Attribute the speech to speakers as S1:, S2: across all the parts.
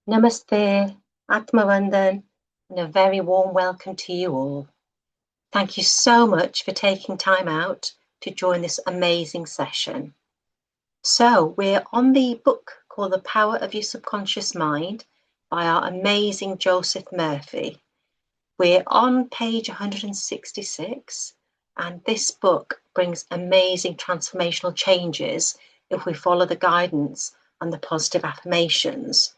S1: Namaste, Atmavandan, and a very warm welcome to you all. Thank you so much for taking time out to join this amazing session. So we're on the book called The Power of Your Subconscious Mind by our amazing Joseph Murphy. We're on page 166, and this book brings amazing transformational changes if we follow the guidance and the positive affirmations.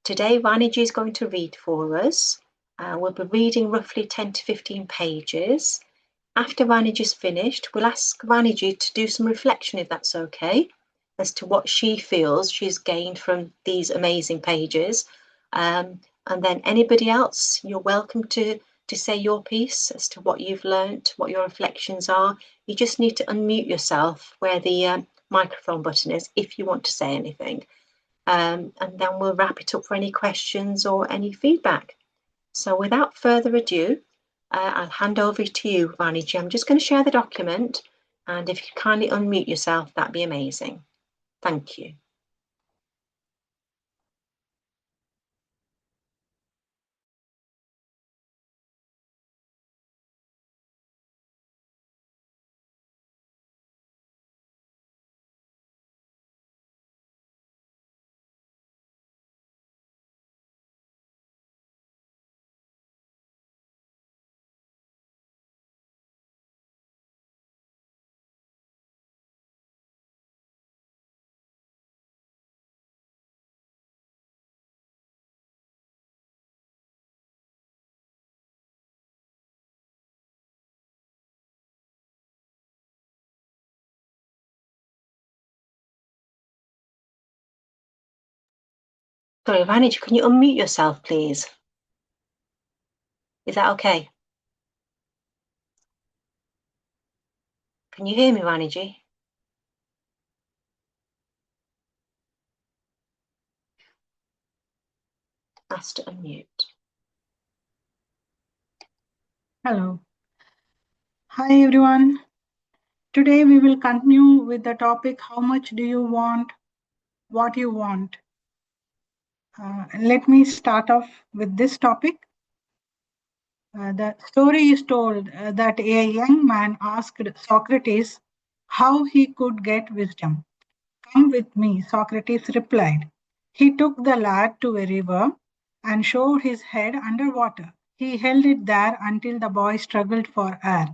S1: Today, Vaniji is going to read for us. We'll be reading roughly 10 to 15 pages. After Vaniji's finished, we'll ask Vaniji to do some reflection, if that's okay, as to what she feels she's gained from these amazing pages. And then anybody else, you're welcome to say your piece as to what you've learnt, what your reflections are. You just need to unmute yourself where the microphone button is if you want to say anything. And then we'll wrap it up for any questions or any feedback. So without further ado, I'll hand over to you, Vaniji. I'm just going to share the document, and if you could kindly unmute yourself, that'd be amazing. Thank you. Sorry, Vaniji, can you unmute yourself, please? Is that okay? Can you hear me, Vaniji? Ask to unmute.
S2: Hello. Hi, everyone. Today we will continue with the topic, how much do you want what you want? Let me start off with this topic. The story is told that a young man asked Socrates how he could get wisdom. Come with me, Socrates replied. He took the lad to a river and showed his head under water. He held it there until the boy struggled for air.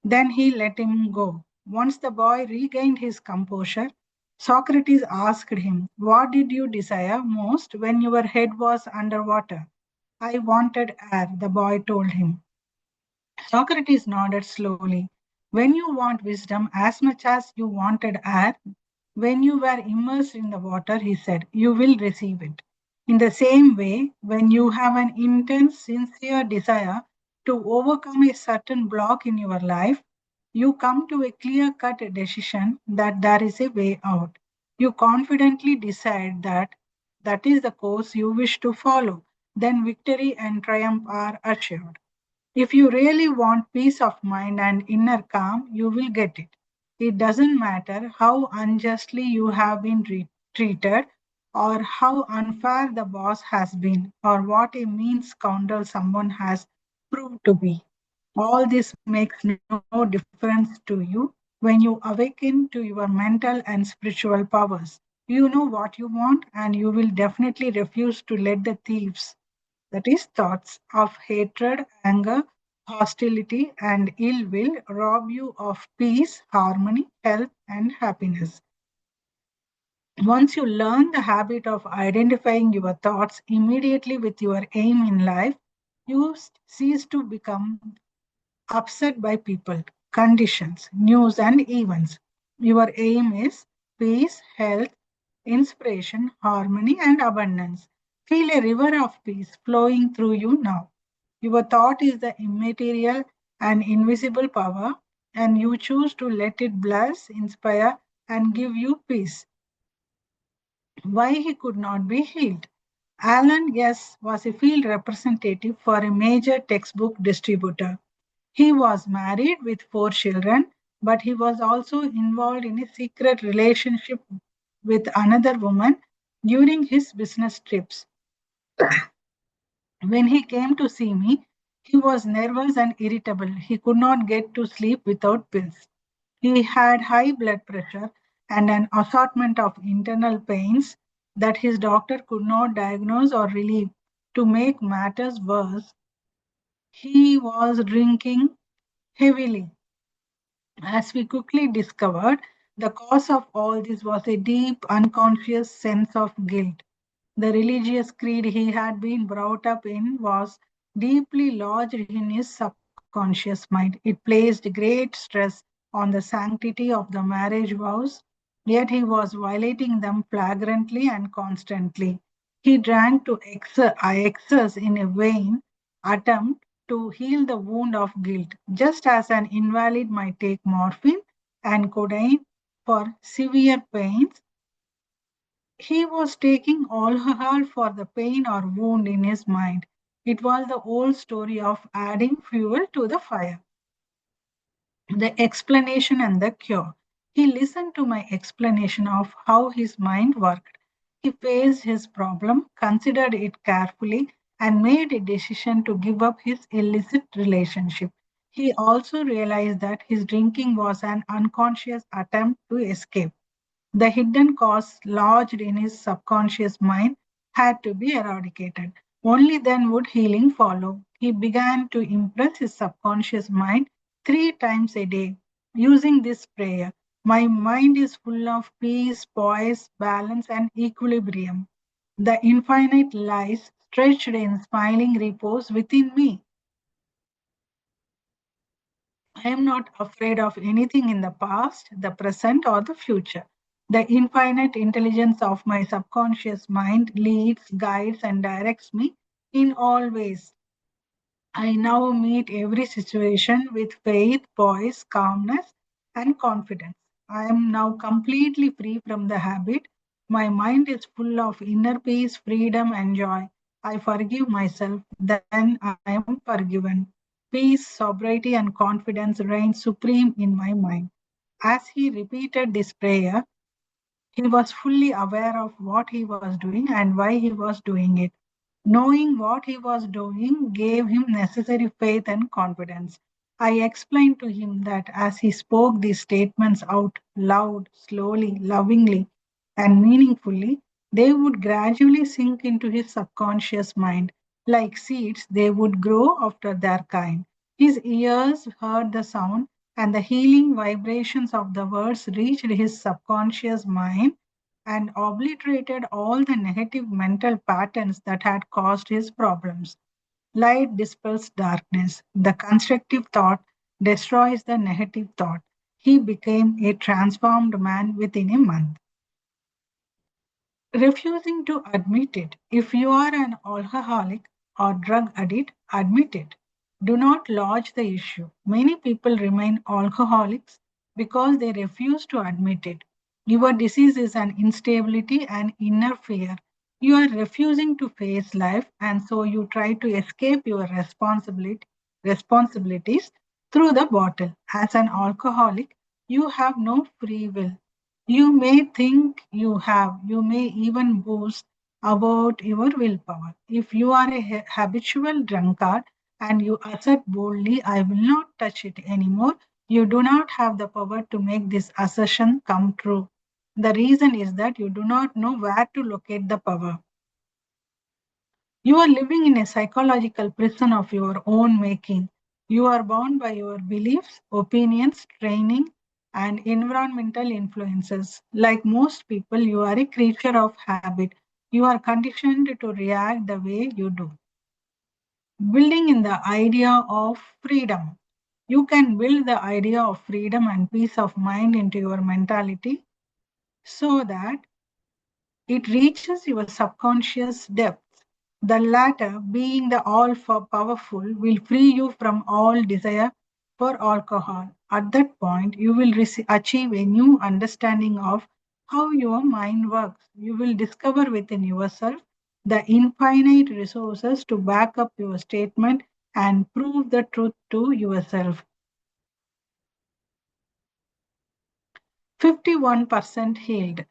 S2: Then he let him go. Once the boy regained his composure, Socrates asked him, what did you desire most when your head was under water? I wanted air, the boy told him. Socrates nodded slowly. When you want wisdom as much as you wanted air, when you were immersed in the water, he said, you will receive it. In the same way, when you have an intense, sincere desire to overcome a certain block in your life, you come to a clear cut decision that there is a way out. You confidently decide that that is the course you wish to follow. Then victory and triumph are assured. If you really want peace of mind and inner calm, you will get it. It doesn't matter how unjustly you have been treated, or how unfair the boss has been, or what a mean scoundrel someone has proved to be. All this makes no difference to you when you awaken to your mental and spiritual powers. You know what you want, and you will definitely refuse to let the thieves, that is, thoughts of hatred, anger, hostility, and ill will, rob you of peace, harmony, health, and happiness. Once you learn the habit of identifying your thoughts immediately with your aim in life, you cease to become upset by people, conditions, news, and events. Your aim is peace, health, inspiration, harmony, and abundance. Feel a river of peace flowing through you now. Your thought is the immaterial and invisible power, and you choose to let it bless, inspire, and give you peace. Why he could not be healed? Alan Guess was a field representative for a major textbook distributor. He was married with 4 children, but he was also involved in a secret relationship with another woman during his business trips. When he came to see me, he was nervous and irritable. He could not get to sleep without pills. He had high blood pressure and an assortment of internal pains that his doctor could not diagnose or relieve. To make matters worse, he was drinking heavily. As we quickly discovered, the cause of all this was a deep, unconscious sense of guilt. The religious creed he had been brought up in was deeply lodged in his subconscious mind. It placed great stress on the sanctity of the marriage vows, yet he was violating them flagrantly and constantly. He drank to excess in a vain attempt to heal the wound of guilt, just as an invalid might take morphine and codeine for severe pains. He was taking alcohol for the pain or wound in his mind. It was the old story of adding fuel to the fire. The explanation and the cure. He listened to my explanation of how his mind worked. He faced his problem, considered it carefully, and made a decision to give up his illicit relationship. He also realized that his drinking was an unconscious attempt to escape. The hidden cause lodged in his subconscious mind had to be eradicated. Only then would healing follow. He began to impress his subconscious mind 3 times a day using this prayer. My mind is full of peace, poise, balance, and equilibrium. The infinite lies stretched in smiling repose within me. I am not afraid of anything in the past, the present, or the future. The infinite intelligence of my subconscious mind leads, guides, and directs me in all ways. I now meet every situation with faith, poise, calmness, and confidence. I am now completely free from the habit. My mind is full of inner peace, freedom, and joy. I forgive myself, then I am forgiven. Peace, sobriety, and confidence reign supreme in my mind. As he repeated this prayer, he was fully aware of what he was doing and why he was doing it. Knowing what he was doing gave him necessary faith and confidence. I explained to him that as he spoke these statements out loud, slowly, lovingly, and meaningfully, they would gradually sink into his subconscious mind. Like seeds, they would grow after their kind. His ears heard the sound, and the healing vibrations of the words reached his subconscious mind and obliterated all the negative mental patterns that had caused his problems. Light dispels darkness. The constructive thought destroys the negative thought. He became a transformed man within a month. Refusing to admit it. If you are an alcoholic or drug addict, admit it. Do not lodge the issue. Many people remain alcoholics because they refuse to admit it. Your disease is an instability and inner fear. You are refusing to face life, and so you try to escape your responsibilities through the bottle. As an alcoholic, you have no free will. You may think you have, you may even boast about your willpower. If you are a habitual drunkard and you assert boldly, I will not touch it anymore, you do not have the power to make this assertion come true. The reason is that you do not know where to locate the power. You are living in a psychological prison of your own making. You are bound by your beliefs, opinions, training, and environmental influences. Like most people, you are a creature of habit. You are conditioned to react the way you do. Building in the idea of freedom. You can build the idea of freedom and peace of mind into your mentality so that it reaches your subconscious depths. The latter, being the all powerful, will free you from all desire for alcohol. At that point, you will achieve a new understanding of how your mind works. You will discover within yourself the infinite resources to back up your statement and prove the truth to yourself. 51% healed.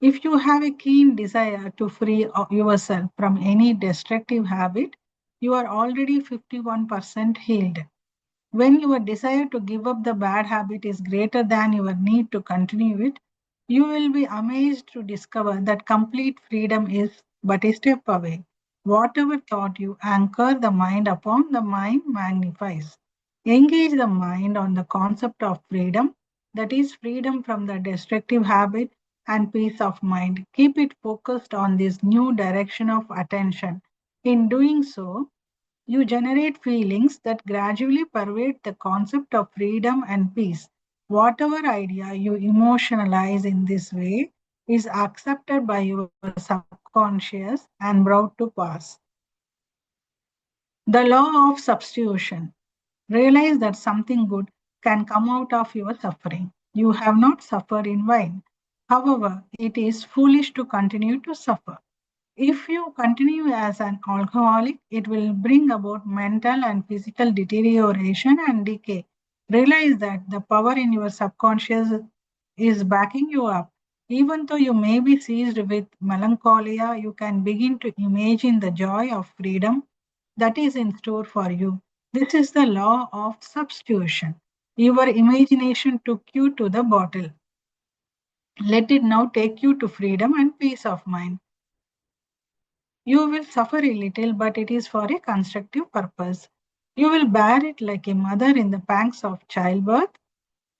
S2: If you have a keen desire to free yourself from any destructive habit, you are already 51% healed. When your desire to give up the bad habit is greater than your need to continue it, you will be amazed to discover that complete freedom is but a step away. Whatever thought you anchor the mind upon, the mind magnifies. Engage the mind on the concept of freedom, that is, freedom from the destructive habit and peace of mind. Keep it focused on this new direction of attention. In doing so, you generate feelings that gradually pervade the concept of freedom and peace. Whatever idea you emotionalize in this way is accepted by your subconscious and brought to pass. The law of substitution. Realize that something good can come out of your suffering. You have not suffered in vain. However, it is foolish to continue to suffer. If you continue as an alcoholic, it will bring about mental and physical deterioration and decay. Realize that the power in your subconscious is backing you up. Even though you may be seized with melancholia, you can begin to imagine the joy of freedom that is in store for you. This is the law of substitution. Your imagination took you to the bottle. Let it now take you to freedom and peace of mind. You will suffer a little, but it is for a constructive purpose. You will bear it like a mother in the pangs of childbirth,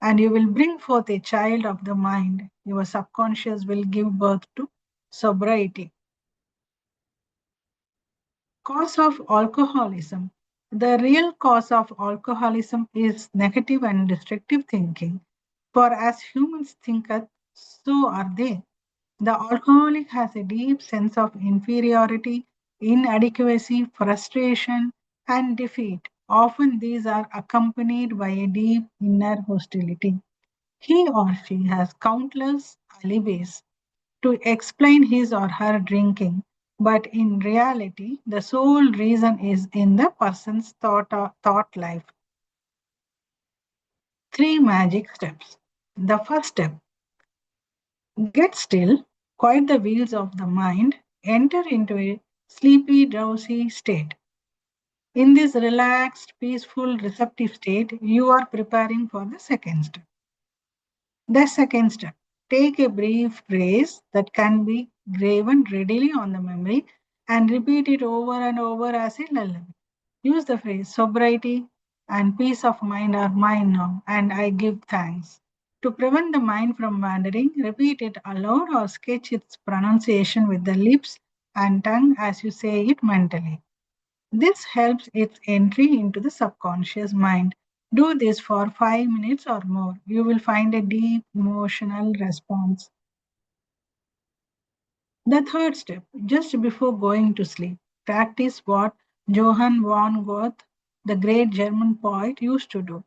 S2: and you will bring forth a child of the mind. Your subconscious will give birth to sobriety. Cause of alcoholism. The real cause of alcoholism is negative and destructive thinking. For as humans thinketh, so are they. The alcoholic has a deep sense of inferiority, inadequacy, frustration, and defeat. Often these are accompanied by a deep inner hostility. He or she has countless alibis to explain his or her drinking, but in reality, the sole reason is in the person's thought life. Three magic steps. The first step: get still, quiet the wheels of the mind, enter into a sleepy, drowsy state. In this relaxed, peaceful, receptive state, you are preparing for the second step. The second step: take a brief phrase that can be graven readily on the memory and repeat it over and over as a lullaby. Use the phrase sobriety and peace of mind are mine now, and I give thanks. To prevent the mind from wandering, repeat it aloud or sketch its pronunciation with the lips and tongue as you say it mentally. This helps its entry into the subconscious mind. Do this for 5 minutes or more. You will find a deep emotional response. The third step, just before going to sleep, practice what Johann von Goethe, the great German poet, used to do.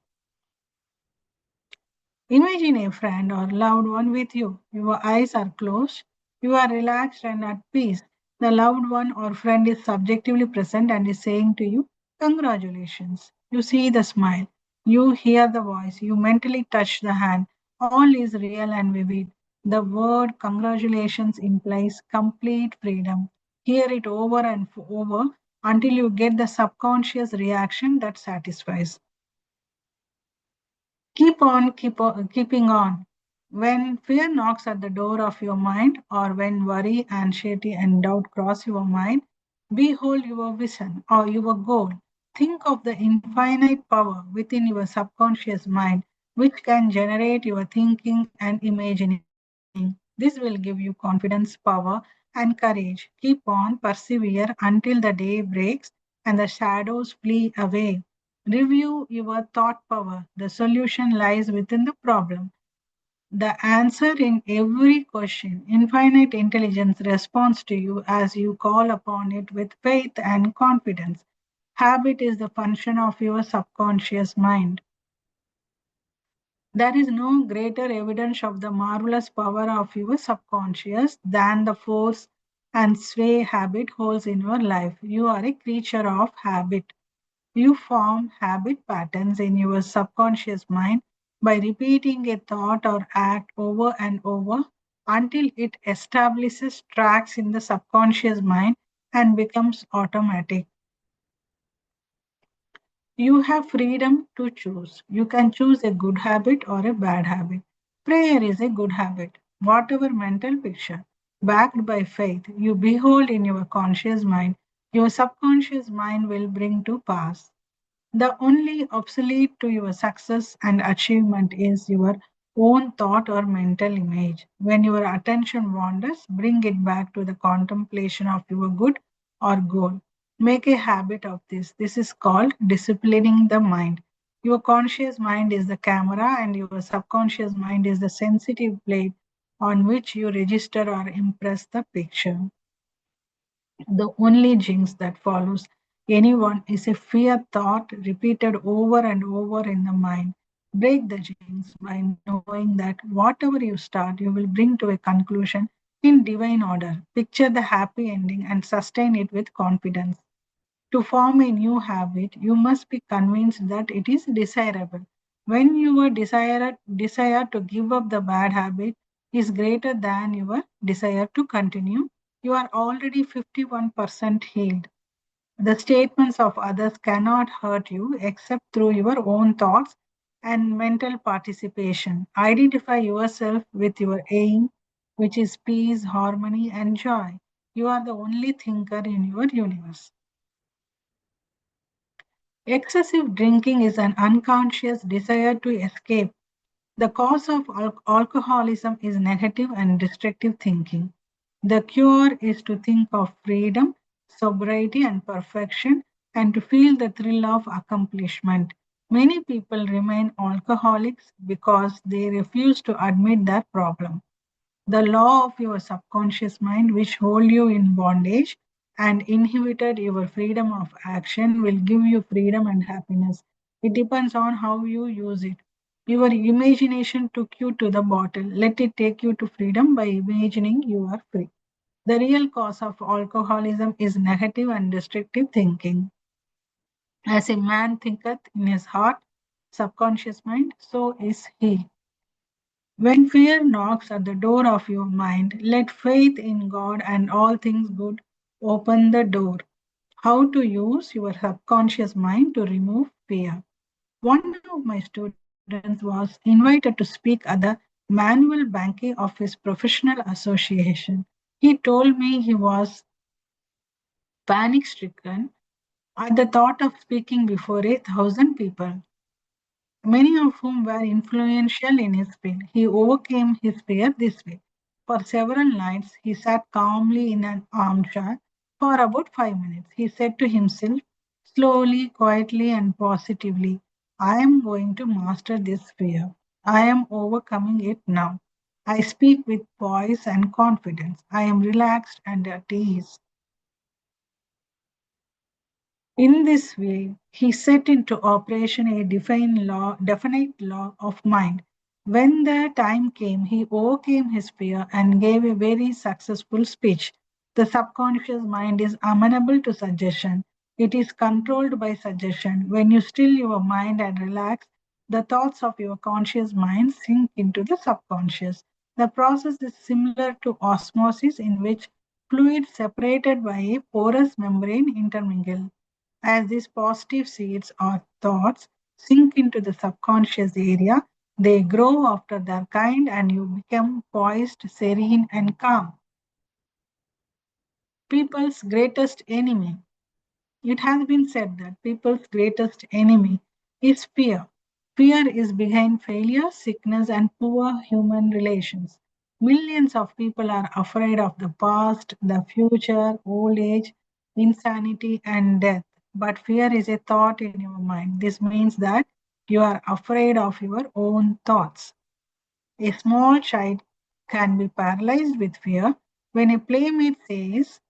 S2: Imagine a friend or loved one with you. Your eyes are closed. You are relaxed and at peace. The loved one or friend is subjectively present and is saying to you, congratulations. You see the smile. You hear the voice. You mentally touch the hand. All is real and vivid. The word congratulations implies complete freedom. Hear it over and over until you get the subconscious reaction that satisfies. Keeping on. When fear knocks at the door of your mind, or when worry, anxiety, and doubt cross your mind, behold your vision or your goal. Think of the infinite power within your subconscious mind, which can generate your thinking and imagining. This will give you confidence, power, and courage. Keep on, persevere until the day breaks and the shadows flee away. Review your thought power. The solution lies within the problem. The answer in every question. Infinite intelligence responds to you as you call upon it with faith and confidence. Habit is the function of your subconscious mind. There is no greater evidence of the marvelous power of your subconscious than the force and sway habit holds in your life. You are a creature of habit. You form habit patterns in your subconscious mind by repeating a thought or act over and over. until it establishes tracks in the subconscious mind and becomes automatic. You have freedom to choose. You can choose a good habit or a bad habit. Prayer is a good habit. Whatever mental picture, backed by faith, you behold in your conscious mind, your subconscious mind will bring to pass. The only obsolete to your success and achievement is your own thought or mental image. When your attention wanders, bring it back to the contemplation of your good or goal. Make a habit of this. This is called disciplining the mind. Your conscious mind is the camera, and your subconscious mind is the sensitive plate on which you register or impress the picture. The only jinx that follows anyone is a fear thought repeated over and over in the mind. Break the jinx by knowing that whatever you start, you will bring to a conclusion in divine order. Picture the happy ending and sustain it with confidence. To form a new habit, you must be convinced that it is desirable. When your desire to give up the bad habit is greater than your desire to continue, you are already 51% healed. The statements of others cannot hurt you except through your own thoughts and mental participation. Identify yourself with your aim, which is peace, harmony, and joy. You are the only thinker in your universe. Excessive drinking is an unconscious desire to escape. The cause of alcoholism is negative and destructive thinking. The cure is to think of freedom, sobriety, and perfection, and to feel the thrill of accomplishment. Many people remain alcoholics because they refuse to admit their problem. The law of your subconscious mind, which hold you in bondage and inhibited your freedom of action, will give you freedom and happiness. It depends on how you use it. Your imagination took you to the bottle. Let it take you to freedom by imagining you are free. The real cause of alcoholism is negative and destructive thinking. As a man thinketh in his heart, subconscious mind, so is he. When fear knocks at the door of your mind, let faith in God and all things good open the door. How to use your subconscious mind to remove fear. One of my students was invited to speak at the manual banking of his professional association. He told me he was panic stricken at the thought of speaking before 1,000 people, many of whom were influential in his field. He overcame his fear this way. For several nights, he sat calmly in an armchair for about 5 minutes. He said to himself, slowly, quietly, and positively, I am going to master this fear. I am overcoming it now. I speak with poise and confidence. I am relaxed and at ease. In this way, he set into operation a definite law of mind. When the time came, he overcame his fear and gave a very successful speech. The subconscious mind is amenable to suggestion. It is controlled by suggestion. When you still your mind and relax, the thoughts of your conscious mind sink into the subconscious. The process is similar to osmosis, in which fluids separated by a porous membrane intermingle. As these positive seeds or thoughts sink into the subconscious area, they grow after their kind and you become poised, serene, and calm. People's greatest enemy. It has been said that people's greatest enemy is fear. Fear is behind failure, sickness, and poor human relations. Millions of people are afraid of the past, the future, old age, insanity, and death. But fear is a thought in your mind. This means that you are afraid of your own thoughts. A small child can be paralyzed with fear when a playmate says,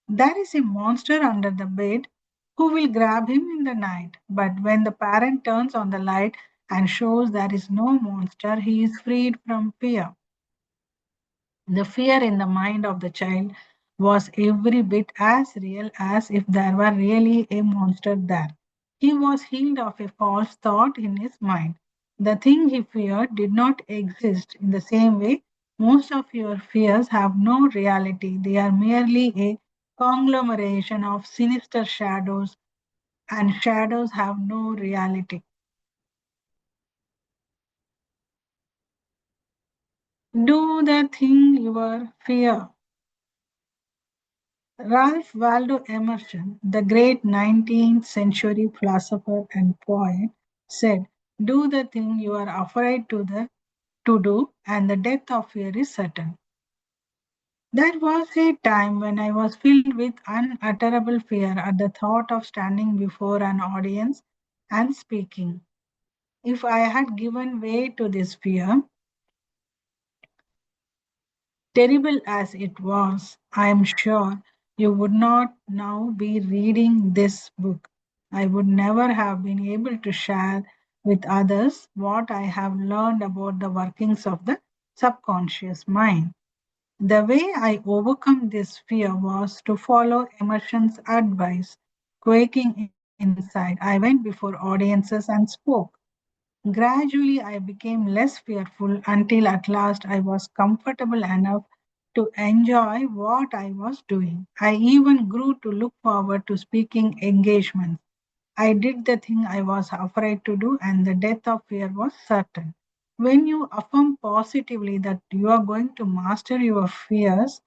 S2: there is a monster under the bed who will grab him in the night. But when the parent turns on the light and shows there is no monster, he is freed from fear. The fear in the mind of the child was every bit as real as if there were really a monster there. He was healed of a false thought in his mind. The thing he feared did not exist in the same way. Most of your fears have no reality, they are merely a conglomeration of sinister shadows, and shadows have no reality. Do the thing your fear. Ralph Waldo Emerson, the great 19th century philosopher and poet, said, "Do the thing you are afraid to do, and the death of fear is certain." There was a time when I was filled with unutterable fear at the thought of standing before an audience and speaking. If I had given way to this fear, terrible as it was, I am sure you would not now be reading this book. I would never have been able to share with others what I have learned about the workings of the subconscious mind. The way I overcome this fear was to follow Emerson's advice. Quaking inside, I went before audiences and spoke. Gradually, I became less fearful until at last I was comfortable enough to enjoy what I was doing. I even grew to look forward to speaking engagements. I did the thing I was afraid to do, and the death of fear was certain. When you affirm positively that you are going to master your fears,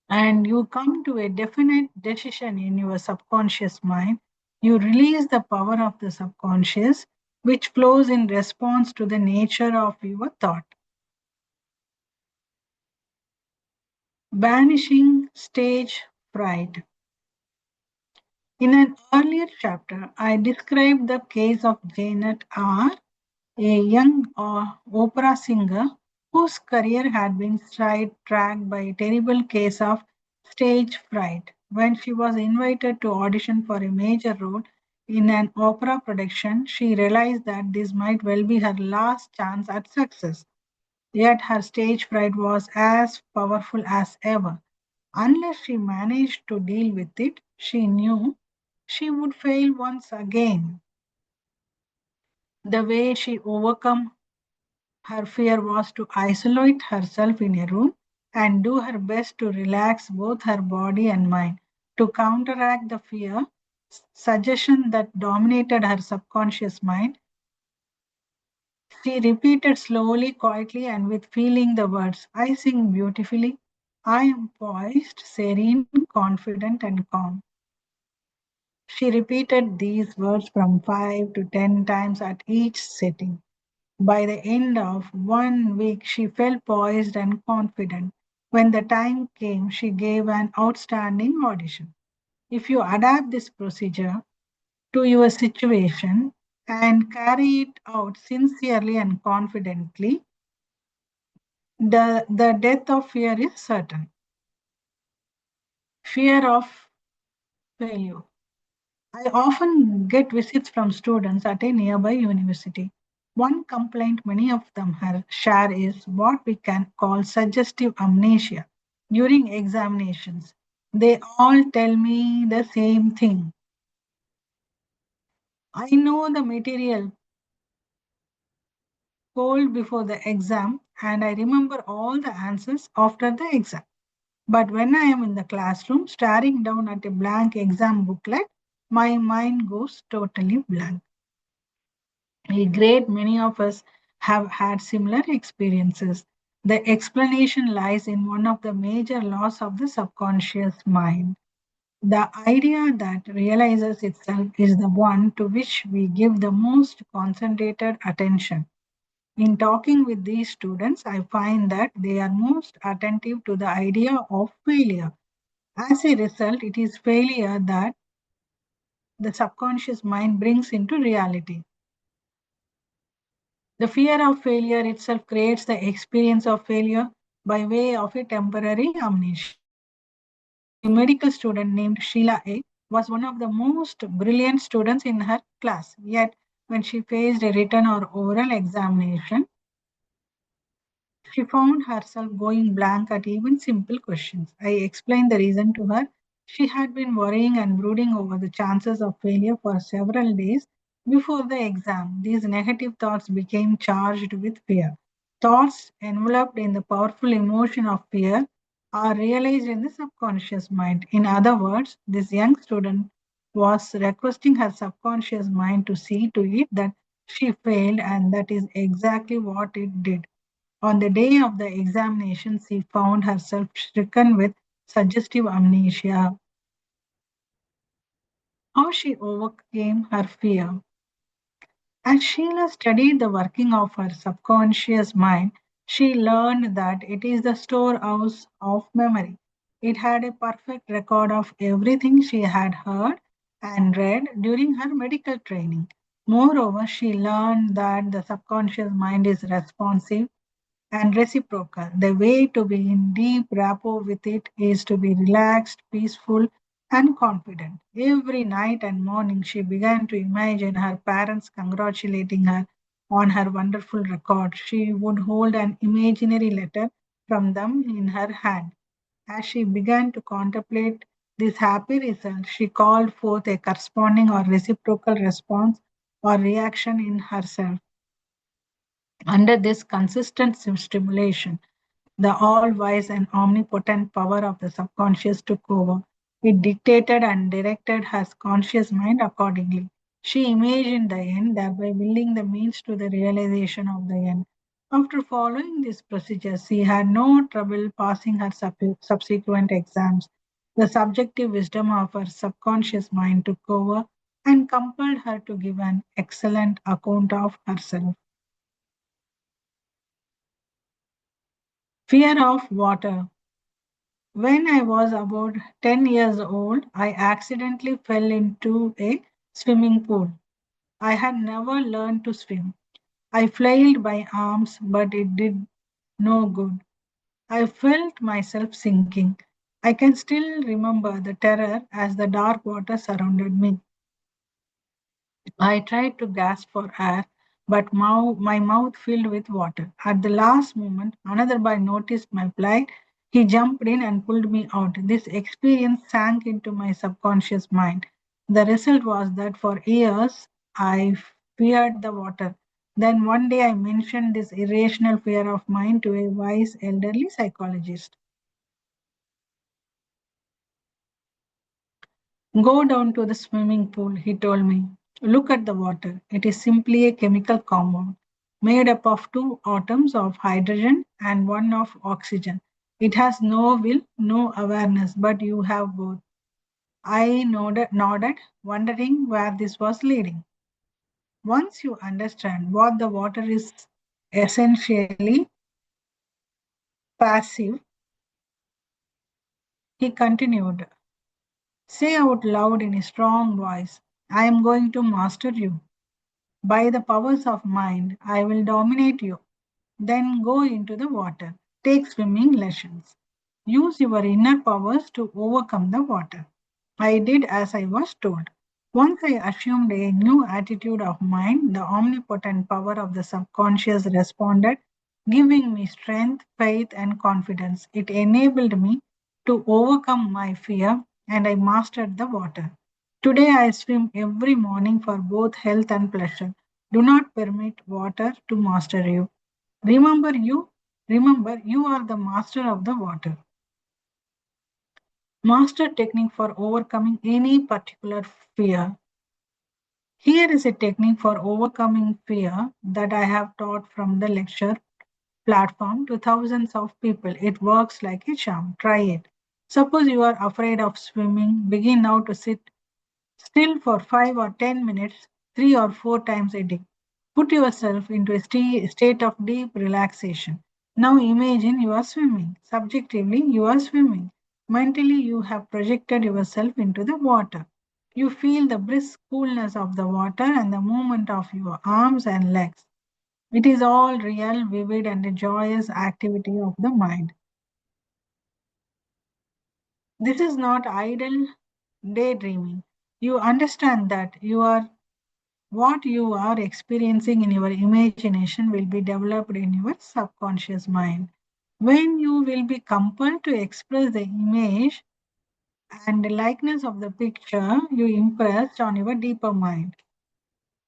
S2: and you come to a definite decision in your subconscious mind, you release the power of the subconscious, which flows in response to the nature of your thought. Banishing stage fright. In an earlier chapter, I described the case of Janet R., a young opera singer whose career had been sidetracked by a terrible case of stage fright. When she was invited to audition for a major role in an opera production, she realized that this might well be her last chance at success. Yet her stage fright was as powerful as ever. Unless she managed to deal with it, she knew she would fail once again. The way she overcome her fear was to isolate herself in a room and do her best to relax both her body and mind. To counteract the fear, suggestion that dominated her subconscious mind, she repeated slowly, quietly, and with feeling the words, "I sing beautifully. I am poised, serene, confident, and calm." She repeated these words from 5 to 10 times at each sitting. By the end of 1 week, she felt poised and confident. When the time came, she gave an outstanding audition. If you adapt this procedure to your situation and carry it out sincerely and confidently, the death of fear is certain. Fear of failure. I often get visits from students at a nearby university. One complaint many of them share is what we can call suggestive amnesia during examinations. They all tell me the same thing. I know the material cold before the exam and I remember all the answers after the exam. But when I am in the classroom staring down at a blank exam booklet, my mind goes totally blank. A great many of us have had similar experiences. The explanation lies in one of the major laws of the subconscious mind. The idea that realizes itself is the one to which we give the most concentrated attention. In talking with these students, I find that they are most attentive to the idea of failure. As a result, it is failure that the subconscious mind brings into reality. The fear of failure itself creates the experience of failure by way of a temporary amnesia. A medical student named Sheila A. was one of the most brilliant students in her class. Yet, when she faced a written or oral examination, she found herself going blank at even simple questions. I explained the reason to her. She had been worrying and brooding over the chances of failure for several days before the exam. These negative thoughts became charged with fear. Thoughts enveloped in the powerful emotion of fear are realized in the subconscious mind. In other words, this young student was requesting her subconscious mind to see to it that she failed, and that is exactly what it did. On the day of the examination, she found herself stricken with suggestive amnesia. How she overcame her fear. As Sheila studied the working of her subconscious mind, she learned that it is the storehouse of memory. It had a perfect record of everything she had heard and read during her medical training. Moreover, she learned that the subconscious mind is responsive and reciprocal. The way to be in deep rapport with it is to be relaxed, peaceful, and confident. Every night and morning, she began to imagine her parents congratulating her on her wonderful record. She would hold an imaginary letter from them in her hand. As she began to contemplate this happy result, she called forth a corresponding or reciprocal response or reaction in herself. Under this consistent stimulation, the all wise and omnipotent power of the subconscious took over. It dictated and directed her conscious mind accordingly. She imagined the end, thereby willing the means to the realization of the end. After following this procedure, she had no trouble passing her subsequent exams. The subjective wisdom of her subconscious mind took over and compelled her to give an excellent account of herself. Fear of water. When I was about 10 years old, I accidentally fell into a swimming pool. I had never learned to swim. I flailed my arms, but it did no good. I felt myself sinking. I can still remember the terror as the dark water surrounded me. I tried to gasp for air, but my mouth filled with water. At the last moment, another boy noticed my plight. He jumped in and pulled me out. This experience sank into my subconscious mind. The result was that for years I feared the water. Then one day I mentioned this irrational fear of mine to a wise elderly psychologist. Go down to the swimming pool, he told me. Look at the water. It is simply a chemical compound made up of two atoms of hydrogen and one of oxygen. It has no will, no awareness, but you have both. I nodded, wondering where this was leading. Once you understand what the water is essentially passive, he continued, say out loud in a strong voice, I am going to master you. By the powers of mind, I will dominate you. Then go into the water. Take swimming lessons. Use your inner powers to overcome the water. I did as I was told. Once I assumed a new attitude of mind, the omnipotent power of the subconscious responded, giving me strength, faith, and confidence. It enabled me to overcome my fear, and I mastered the water. Today I swim every morning for both health and pleasure. Do not permit water to master you. Remember you, remember you are the master of the water. Master technique for overcoming any particular fear. Here is a technique for overcoming fear that I have taught from the lecture platform to thousands of people. It works like a charm. Try it. Suppose you are afraid of swimming. Begin now to sit still for 5 or 10 minutes, 3 or 4 times a day. Put yourself into a state of deep relaxation. Now imagine you are swimming. Subjectively, you are swimming. Mentally, you have projected yourself into the water. You feel the brisk coolness of the water and the movement of your arms and legs. It is all real, vivid, and a joyous activity of the mind. This is not idle daydreaming. You understand that you are what you are experiencing in your imagination will be developed in your subconscious mind. When you will be compelled to express the image and the likeness of the picture you impressed on your deeper mind.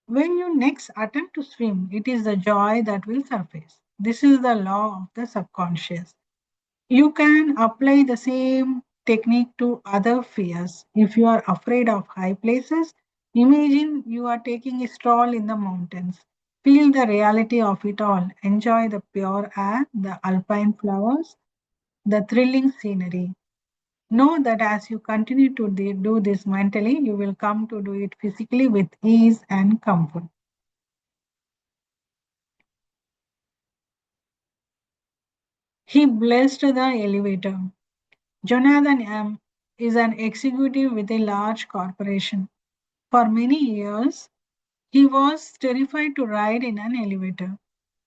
S2: When you next attempt to swim, it is the joy that will surface. This is the law of the subconscious. You can apply the same technique to other fears. If you are afraid of high places, imagine you are taking a stroll in the mountains. Feel the reality of it all. Enjoy the pure air, the alpine flowers, the thrilling scenery. Know that as you continue to do this mentally, you will come to do it physically with ease and comfort. He blessed the elevator. Jonathan M. is an executive with a large corporation. For many years, he was terrified to ride in an elevator.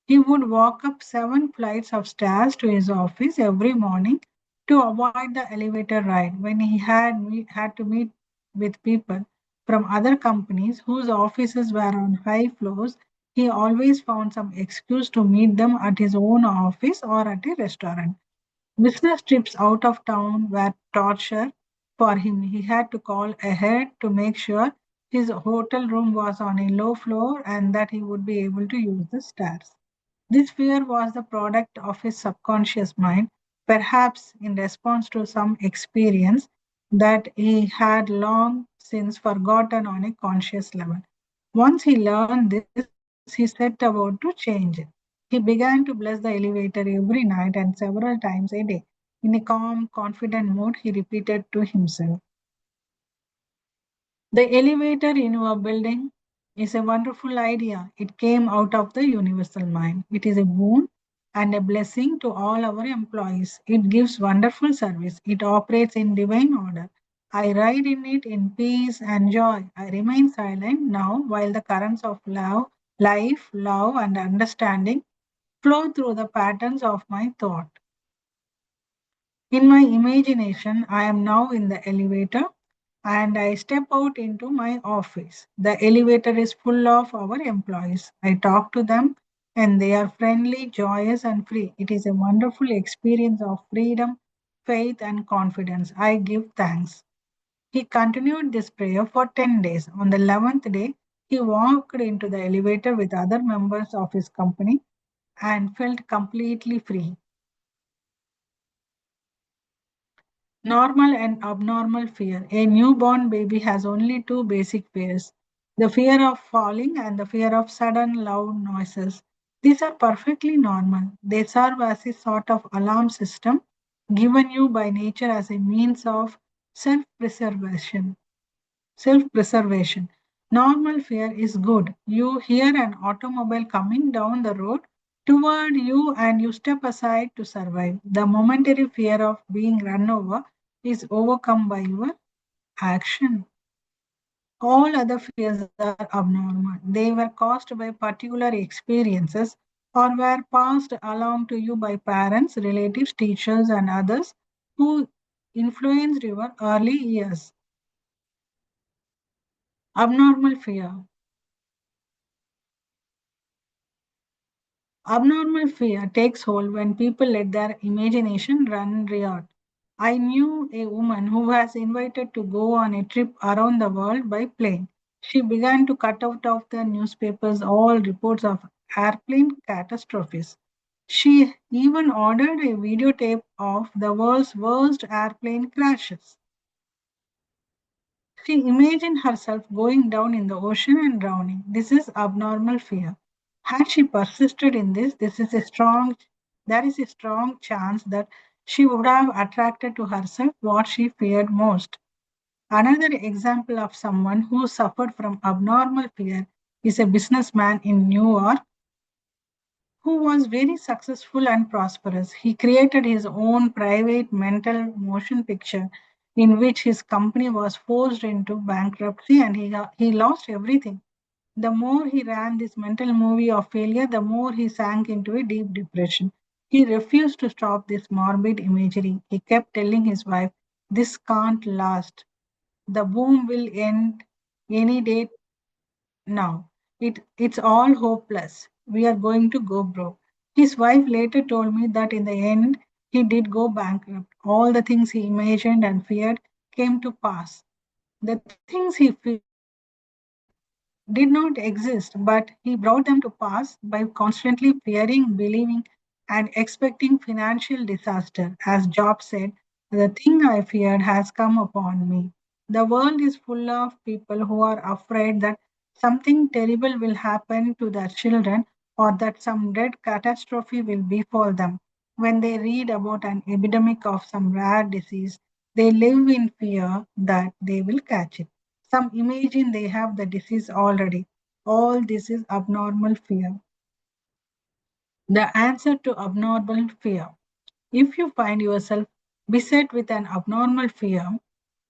S2: He would walk up 7 flights of stairs to his office every morning to avoid the elevator ride when he had to meet with people from other companies whose offices were on high floors. He always found some excuse to meet them at his own office or at a restaurant. Business trips out of town were torture for him. He had to call ahead to make sure his hotel room was on a low floor and that he would be able to use the stairs. This fear was the product of his subconscious mind, perhaps in response to some experience that he had long since forgotten on a conscious level. Once he learned this, he set about to change it. He began to bless the elevator every night and several times a day. In a calm, confident mood, he repeated to himself, "The elevator in your building is a wonderful idea. It came out of the universal mind. It is a boon and a blessing to all our employees. It gives wonderful service. It operates in divine order. I ride in it in peace and joy. I remain silent now while the currents of love, life, love, and understanding flow through the patterns of my thought. In my imagination, I am now in the elevator and I step out into my office. The elevator is full of our employees. I talk to them and they are friendly, joyous, and free. It is a wonderful experience of freedom, faith, and confidence. I give thanks." He continued this prayer for 10 days. On the 11th day, he walked into the elevator with other members of his company and felt completely free. Normal and abnormal fear. A newborn baby has only two basic fears: the fear of falling and the fear of sudden loud noises. These are perfectly normal. They serve as a sort of alarm system given you by nature as a means of self preservation. Self preservation. Normal fear is good. You hear an automobile coming down the road toward you and you step aside to survive. The momentary fear of being run over is overcome by your action. All other fears are abnormal. They were caused by particular experiences or were passed along to you by parents, relatives, teachers, and others who influenced your early years. Abnormal fear. Abnormal fear takes hold when people let their imagination run riot. I knew a woman who was invited to go on a trip around the world by plane. She began to cut out of the newspapers all reports of airplane catastrophes. She even ordered a videotape of the world's worst airplane crashes. She imagined herself going down in the ocean and drowning. This is abnormal fear. Had she persisted in this, there is a strong chance that she would have attracted to herself what she feared most. Another example of someone who suffered from abnormal fear is a businessman in New York who was very successful and prosperous. He created his own private mental motion picture in which his company was forced into bankruptcy and he lost everything. The more he ran this mental movie of failure, the more he sank into a deep depression. He refused to stop this morbid imagery. He kept telling his wife, "This can't last. The boom will end any day now. It's all hopeless. We are going to go broke." His wife later told me that in the end, he did go bankrupt. All the things he imagined and feared came to pass. The things he feared did not exist, but he brought them to pass by constantly fearing, believing, and expecting financial disaster. As Job said, the thing I feared has come upon me. The world is full of people who are afraid that something terrible will happen to their children or that some dread catastrophe will befall them. When they read about an epidemic of some rare disease, they live in fear that they will catch it. Some imagine they have the disease already. All this is abnormal fear. The answer to abnormal fear. If you find yourself beset with an abnormal fear,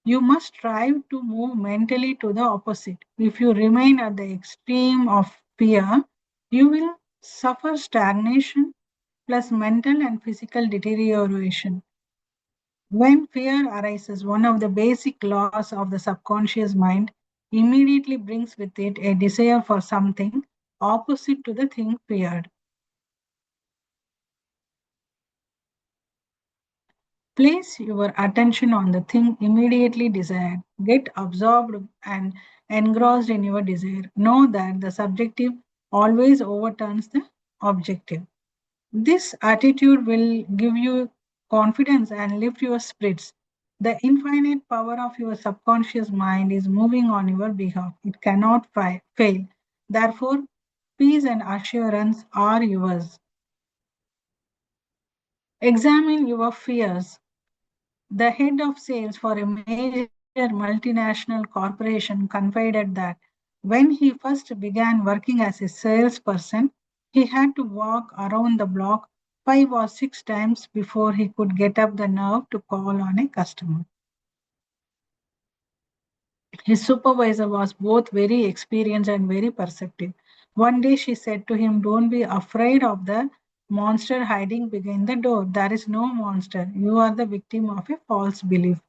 S2: you must strive to move mentally to the opposite. If you remain at the extreme of fear, you will suffer stagnation plus mental and physical deterioration. When fear arises, one of the basic laws of the subconscious mind immediately brings with it a desire for something opposite to the thing feared. Place your attention on the thing immediately desired. Get absorbed and engrossed in your desire. Know that the subjective always overturns the objective. This attitude will give you confidence and lift your spirits. The infinite power of your subconscious mind is moving on your behalf. It cannot fail. Therefore, peace and assurance are yours. Examine your fears. The head of sales for a major multinational corporation confided that when he first began working as a salesperson, he had to walk around the block 5 or 6 times before he could get up the nerve to call on a customer. His supervisor was both very experienced and very perceptive. One day she said to him, "Don't be afraid of the monster hiding behind the door. There is no monster. You are the victim of a false belief."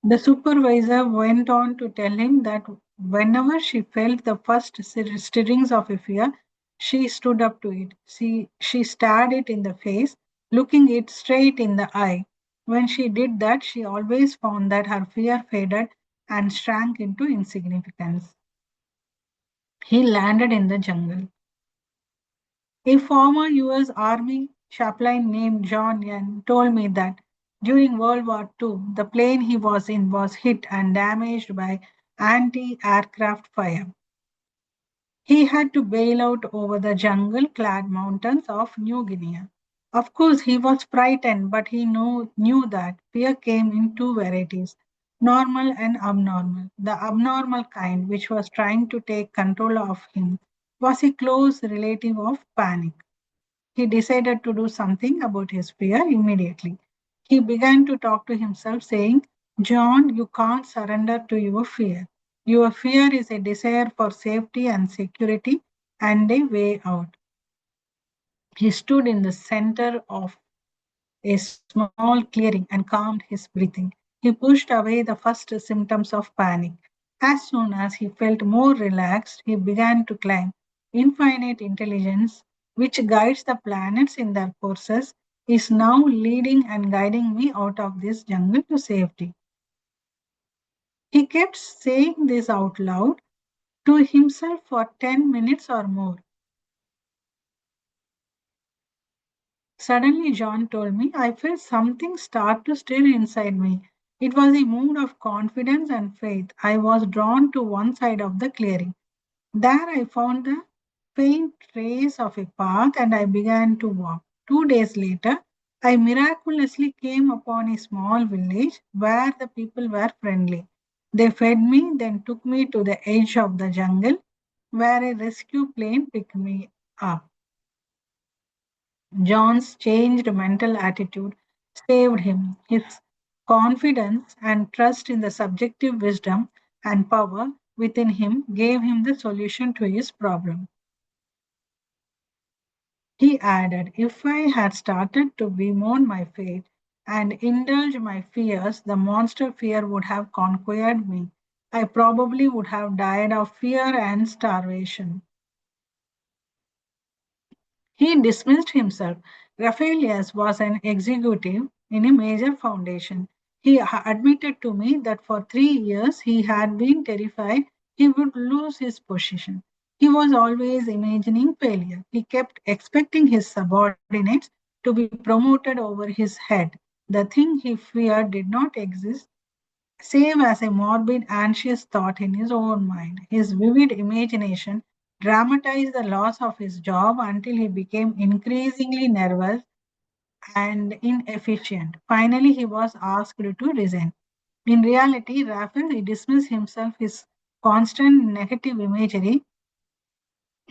S2: The supervisor went on to tell him that whenever she felt the first stirrings of a fear, she stood up to it. She stared it in the face, looking it straight in the eye. When she did that, she always found that her fear faded and shrank into insignificance. He landed in the jungle. A former US Army chaplain named John Young told me that during World War II, the plane he was in was hit and damaged by anti aircraft fire. He had to bail out over the jungle clad mountains of New Guinea. Of course, he was frightened, but he knew that fear came in two varieties, normal and abnormal. The abnormal kind, which was trying to take control of him, was a close relative of panic. He decided to do something about his fear immediately. He began to talk to himself, saying, "John, you can't surrender to your fear. Your fear is a desire for safety and security and a way out." He stood in the center of a small clearing and calmed his breathing. He pushed away the first symptoms of panic. As soon as he felt more relaxed, he began to climb. Infinite intelligence, which guides the planets in their courses, is now leading and guiding me out of this jungle to safety. He kept saying this out loud to himself for 10 minutes or more. Suddenly, John told me, I felt something start to stir inside me. It was a mood of confidence and faith. I was drawn to one side of the clearing. There I found the faint trace of a path and I began to walk. 2 days later, I miraculously came upon a small village where the people were friendly. They fed me, then took me to the edge of the jungle where a rescue plane picked me up. John's changed mental attitude saved him. His confidence and trust in the subjective wisdom and power within him gave him the solution to his problem. He added, "If I had started to bemoan my fate and indulge my fears, the monster fear would have conquered me. I probably would have died of fear and starvation." He dismissed himself. Rafaelius was an executive in a major foundation. He admitted to me that for 3 years he had been terrified he would lose his position. He was always imagining failure. He kept expecting his subordinates to be promoted over his head. The thing he feared did not exist, save as a morbid, anxious thought in his own mind. His vivid imagination dramatized the loss of his job until he became increasingly nervous and inefficient. Finally, he was asked to resign. In reality, Raphael he dismissed himself his constant negative imagery,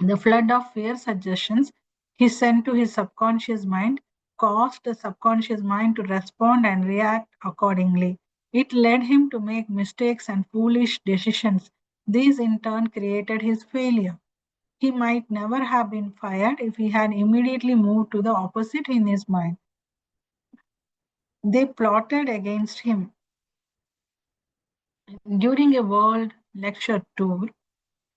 S2: the flood of fear suggestions he sent to his subconscious mind caused the subconscious mind to respond and react accordingly. It led him to make mistakes and foolish decisions. These in turn created his failure. He might never have been fired if he had immediately moved to the opposite in his mind. They plotted against him. During a world lecture tour,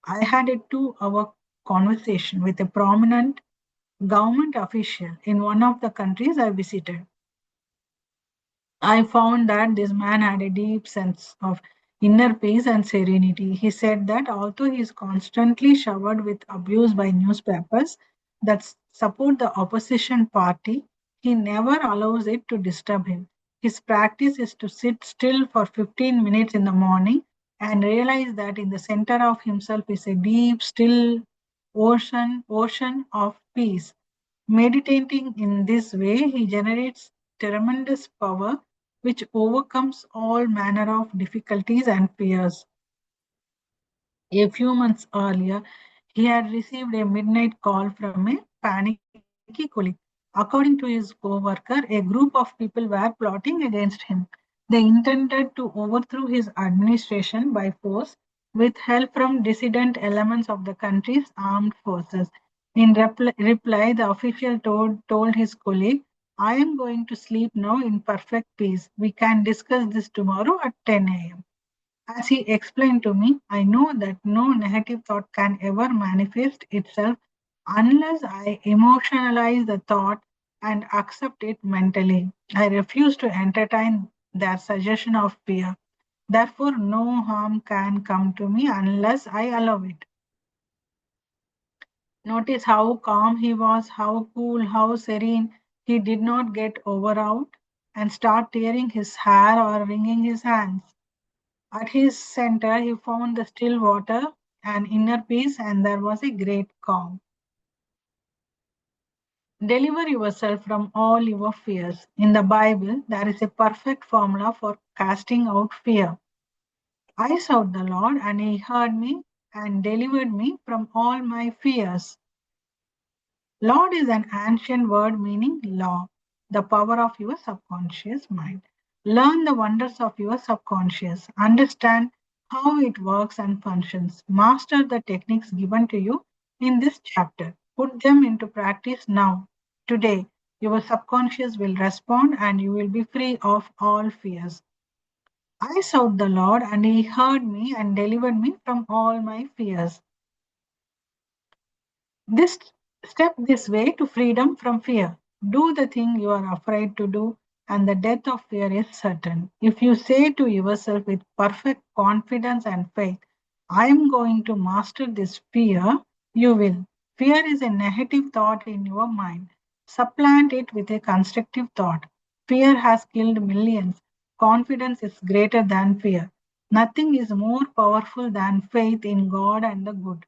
S2: I had a 2 hour conversation with a prominent government official in one of the countries I visited. I found that this man had a deep sense of inner peace and serenity. He said that although he is constantly showered with abuse by newspapers that support the opposition party, he never allows it to disturb him. His practice is to sit still for 15 minutes in the morning and realize that in the center of himself is a deep, still ocean of peace. Meditating in this way, he generates tremendous power which overcomes all manner of difficulties and fears. A few months earlier, he had received a midnight call from a panicky colleague. According to his co-worker, a group of people were plotting against him. They intended to overthrow his administration by force with help from dissident elements of the country's armed forces. In reply, the official told his colleague, I am going to sleep now in perfect peace. We can discuss this tomorrow at 10 a.m. As he explained to me, I know that no negative thought can ever manifest itself unless I emotionalize the thought and accept it mentally. I refuse to entertain their suggestion of fear. Therefore, no harm can come to me unless I allow it. Notice how calm he was, how cool, how serene. He did not get overawed and start tearing his hair or wringing his hands. At his center, he found the still water and inner peace, and there was a great calm. Deliver yourself from all your fears. In the Bible, there is a perfect formula for casting out fear. I sought the Lord, and he heard me and delivered me from all my fears. Lord is an ancient word meaning law, the power of your subconscious mind. Learn the wonders of your subconscious. Understand how it works and functions. Master the techniques given to you in this chapter. Put them into practice now. Today, your subconscious will respond and you will be free of all fears. I sought the Lord, and he heard me and delivered me from all my fears. This step this way to freedom from fear. Do the thing you are afraid to do, and the death of fear is certain. If you say to yourself with perfect confidence and faith, I am going to master this fear, you will. Fear is a negative thought in your mind. Supplant it with a constructive thought. Fear has killed millions. Confidence is greater than fear. Nothing is more powerful than faith in God and the good.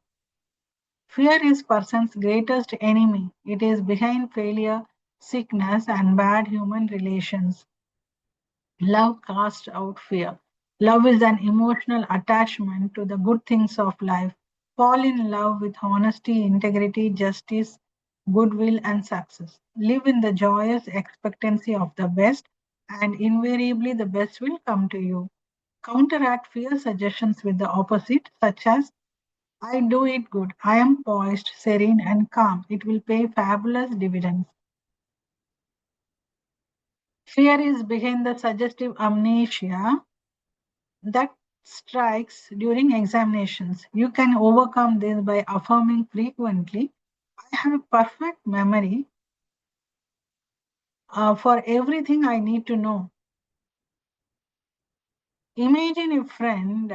S2: Fear is person's greatest enemy. It is behind failure, sickness, and bad human relations. Love casts out fear. Love is an emotional attachment to the good things of life. Fall in love with honesty, integrity, justice, goodwill, and success. Live in the joyous expectancy of the best, and invariably the best will come to you. Counteract fear suggestions with the opposite, such as I do it good. I am poised, serene, and calm. It will pay fabulous dividends. Fear is behind the suggestive amnesia that strikes during examinations. You can overcome this by affirming frequently I have a perfect memory for everything I need to know. Imagine a friend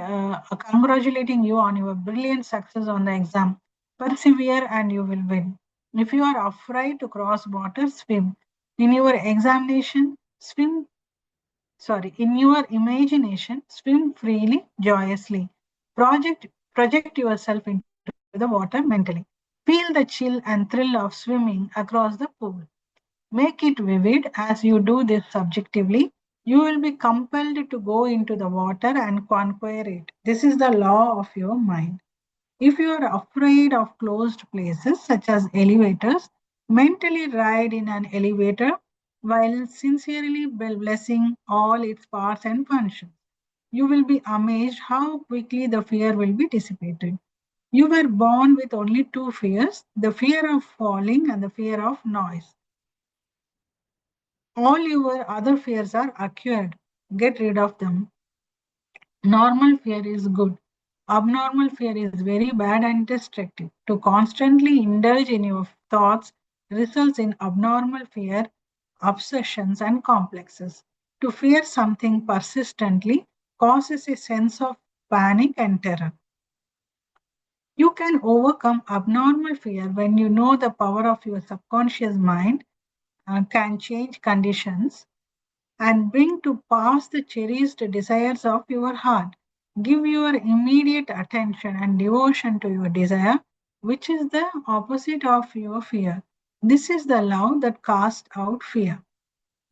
S2: congratulating you on your brilliant success on the exam. Persevere and you will win. If you are afraid to cross water, swim. In your examination, swim, in your imagination, swim freely, joyously. Project yourself into the water mentally. Feel the chill and thrill of swimming across the pool. Make it vivid as you do this subjectively. You will be compelled to go into the water and conquer it. This is the law of your mind. If you are afraid of closed places such as elevators, mentally ride in an elevator while sincerely blessing all its parts and functions. You will be amazed how quickly the fear will be dissipated. You were born with only two fears, the fear of falling and the fear of noise. All your other fears are acquired. Get rid of them. Normal fear is good. Abnormal fear is very bad and destructive. To constantly indulge in your thoughts results in abnormal fear, obsessions, and complexes. To fear something persistently causes a sense of panic and terror. You can overcome abnormal fear when you know the power of your subconscious mind can change conditions and bring to pass the cherished desires of your heart. Give your immediate attention and devotion to your desire, which is the opposite of your fear. This is the love that casts out fear.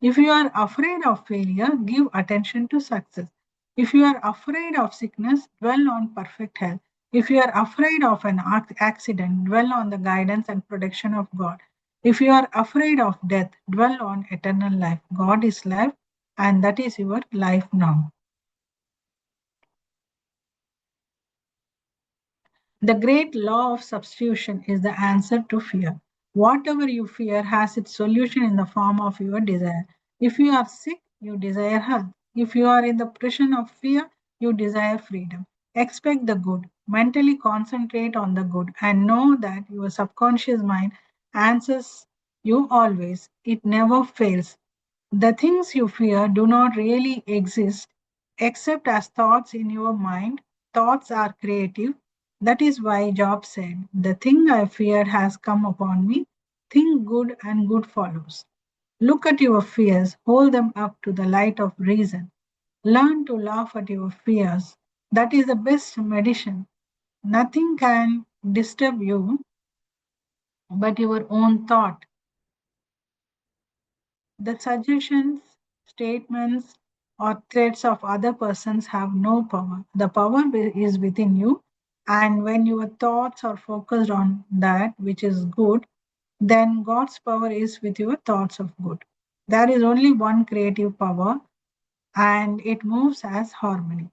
S2: If you are afraid of failure, give attention to success. If you are afraid of sickness, dwell on perfect health. If you are afraid of an accident, dwell on the guidance and protection of God. If you are afraid of death, dwell on eternal life. God is life, and that is your life now. The great law of substitution is the answer to fear. Whatever you fear has its solution in the form of your desire. If you are sick, you desire health. If you are in the prison of fear, you desire freedom. Expect the good, mentally concentrate on the good, and know that your subconscious mind answers you always. It never fails. The things you fear do not really exist except as thoughts in your mind. Thoughts are creative. That is why Job said, "The thing I feared has come upon me. Think good and good follows." Look at your fears, hold them up to the light of reason. Learn to laugh at your fears. That is the best medicine. Nothing can disturb you but your own thought. The suggestions, statements, or threats of other persons have no power. The power is within you, and when your thoughts are focused on that which is good, then God's power is with your thoughts of good. There is only one creative power, and it moves as harmony.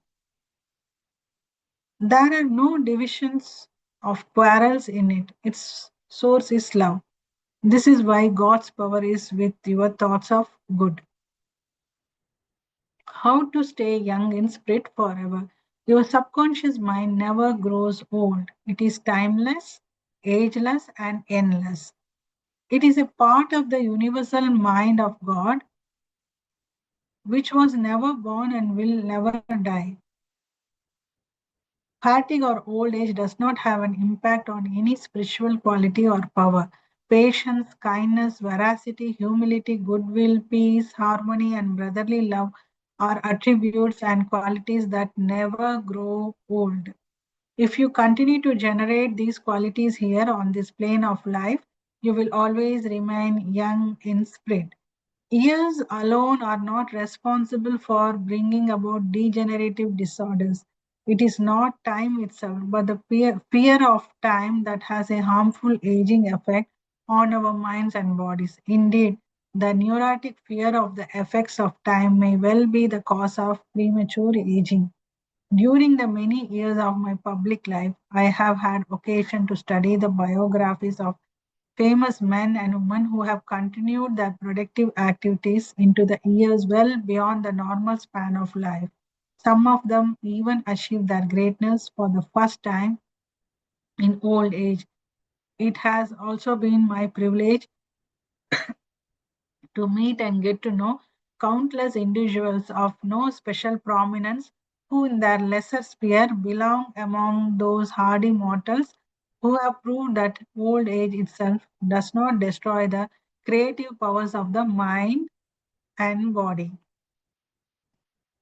S2: There are no divisions of quarrels in it. Its source is love. This is why God's power is with your thoughts of good. How to stay young in spirit forever. Your subconscious mind never grows old. It is timeless, ageless, and endless. It is a part of the universal mind of God, which was never born and will never die. Fatigue or old age does not have an impact on any spiritual quality or power. Patience, kindness, veracity, humility, goodwill, peace, harmony, and brotherly love are attributes and qualities that never grow old. If you continue to generate these qualities here on this plane of life, you will always remain young in spirit. Years alone are not responsible for bringing about degenerative disorders. It is not time itself, but the fear of time that has a harmful aging effect on our minds and bodies. Indeed, the neurotic fear of the effects of time may well be the cause of premature aging. During the many years of my public life, I have had occasion to study the biographies of famous men and women who have continued their productive activities into the years well beyond the normal span of life. Some of them even achieved their greatness for the first time in old age. It has also been my privilege to meet and get to know countless individuals of no special prominence who in their lesser sphere belong among those hardy mortals who have proved that old age itself does not destroy the creative powers of the mind and body.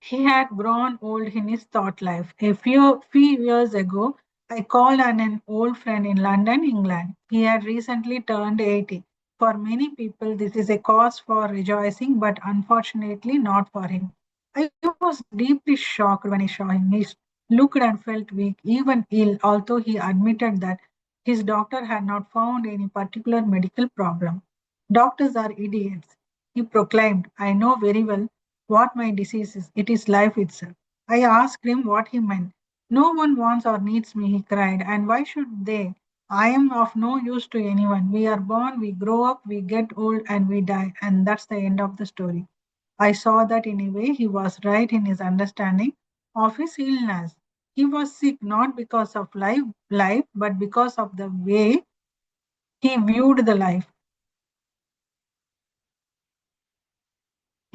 S2: He had grown old in his thought life. A few years ago, I called on an old friend in London, England. He had recently turned 80. For many people, this is a cause for rejoicing, but unfortunately not for him. I was deeply shocked when I saw him. He looked and felt weak, even ill, although he admitted that his doctor had not found any particular medical problem. Doctors are idiots, he proclaimed. I know very well what my disease is. It is life itself. I asked him what he meant. No one wants or needs me, he cried, and why should they? I am of no use to anyone. We are born, we grow up, we get old, and we die, and that's the end of the story. I saw that in a way he was right in his understanding of his illness. He was sick not because of life, but because of the way he viewed the life.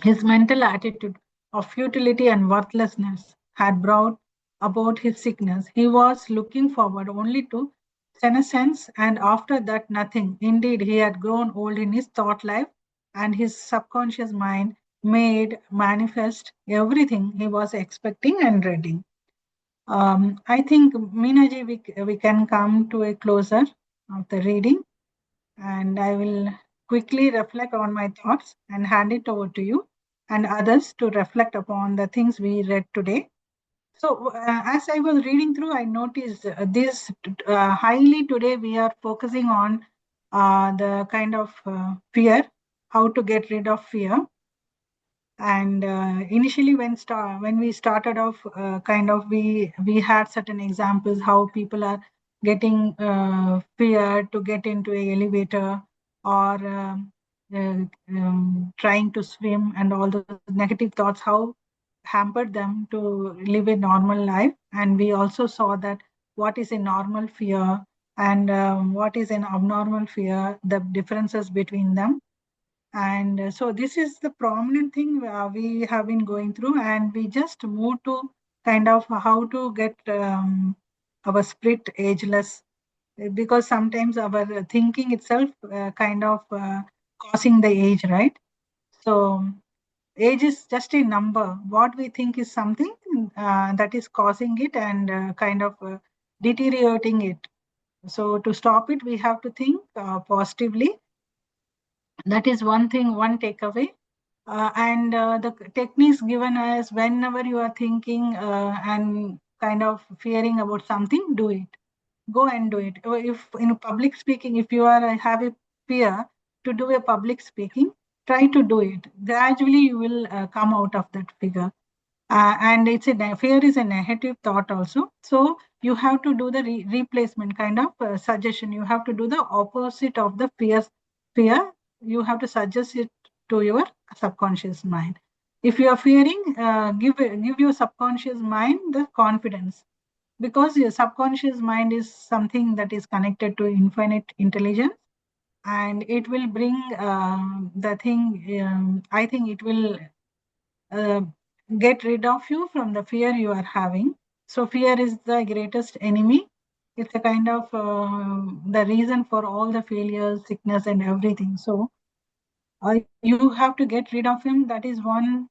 S2: His mental attitude of futility and worthlessness had brought about his sickness. He was looking forward only to senescence, and after that, nothing. Indeed, he had grown old in his thought life, and his subconscious mind made manifest everything he was expecting and dreading. I think, Minaji, we can come to a closer of the reading, and I will quickly reflect on my thoughts and hand it over to you and others to reflect upon the things we read today. So, as I was reading through, I noticed this highly today we are focusing on the kind of fear, how to get rid of fear. And initially when we started off, kind of we had certain examples how people are getting fear to get into a elevator, or trying to swim, and all those negative thoughts, how hampered them to live a normal life. And we also saw that what is a normal fear, and what is an abnormal fear, the differences between them. And so this is the prominent thing we have been going through, and we just move to kind of how to get our spirit ageless, because sometimes our thinking itself kind of causing the age, right? So age is just a number. What we think is something that is causing it, and kind of deteriorating it. So to stop it, we have to think positively. That is one thing, one takeaway. And the techniques given as whenever you are thinking and kind of fearing about something, do it. Go and do it. If in public speaking, if you are have a fear to do a public speaking, try to do it. Gradually, you will come out of that figure. And it's a fear is a negative thought also. So you have to do the replacement kind of suggestion. You have to do the opposite of the fear. You have to suggest it to your subconscious mind. If you are fearing, give your subconscious mind the confidence, because your subconscious mind is something that is connected to infinite intelligence, and it will bring the thing. I think it will uh, get rid of you from the fear you are having. So fear is the greatest enemy. It's a kind of the reason for all the failures, sickness, and everything. So you have to get rid of him. That is one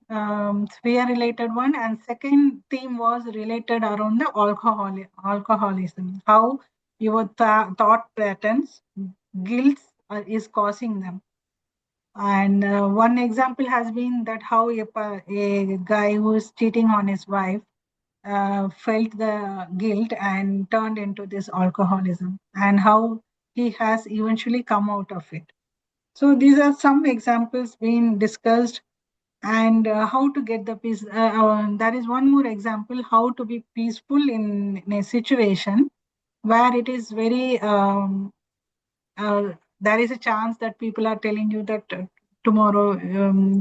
S2: fear related one. And second theme was related around the alcoholism, how your thought patterns, guilt is causing them. And one example has been that how a guy who is cheating on his wife felt the guilt and turned into this alcoholism, and how he has eventually come out of it. So these are some examples being discussed, and how to get the peace. There is one more example, how to be peaceful in a situation where it is very there is a chance that people are telling you that tomorrow,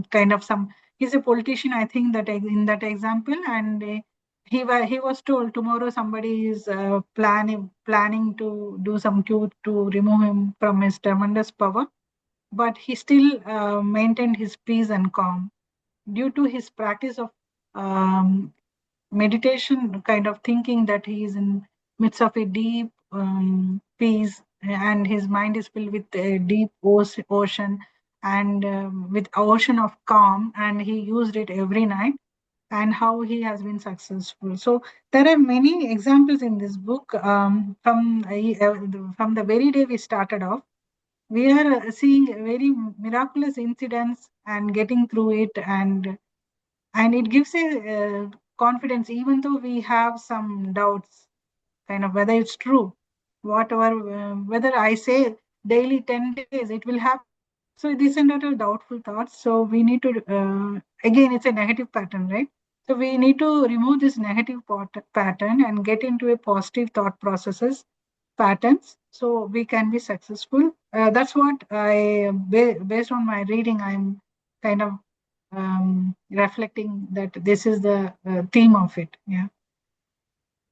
S2: kind of some, he's a politician, I think, that in that example, and he was told tomorrow somebody is planning to do some coup to remove him from his tremendous power, but he still maintained his peace and calm due to his practice of um, meditation kind of thinking that he is in midst of a deep peace, and his mind is filled with a deep ocean, and with ocean of calm, and he used it every night, and how he has been successful. So there are many examples in this book. From the very day we started off, we are seeing very miraculous incidents and getting through it, and it gives a confidence, even though we have some doubts, kind of whether it's true, whatever, whether I say daily 10 days it will happen. So these are not all doubtful thoughts. So we need to, again, it's a negative pattern, right? So we need to remove this negative pattern and get into a positive thought processes patterns, so we can be successful. That's what based on my reading, I'm kind of reflecting that this is the theme of it. Yeah.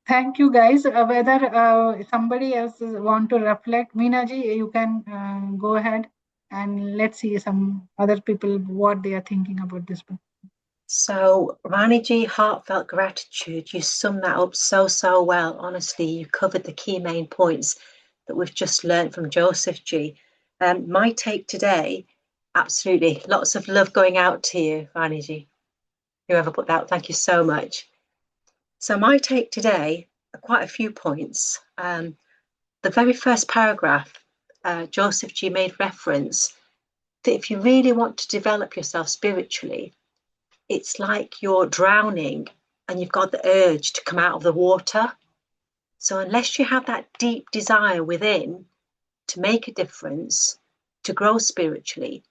S2: Thank you, guys. Whether somebody else want to reflect, Meenaji, you can go ahead, and let's see some other people what they are thinking about this book.
S1: So, Raniji, heartfelt gratitude. You summed that up so well. Honestly, you covered the key main points that we've just learned from Joseph G. My take today, absolutely, lots of love going out to you, Raniji. Whoever put that, thank you so much. So, my take today are quite a few points. The very first paragraph, Joseph G made reference that if you really want to develop yourself spiritually, it's like you're drowning and you've got the urge to come out of the water. So unless you have that deep desire within to make a difference, to grow spiritually,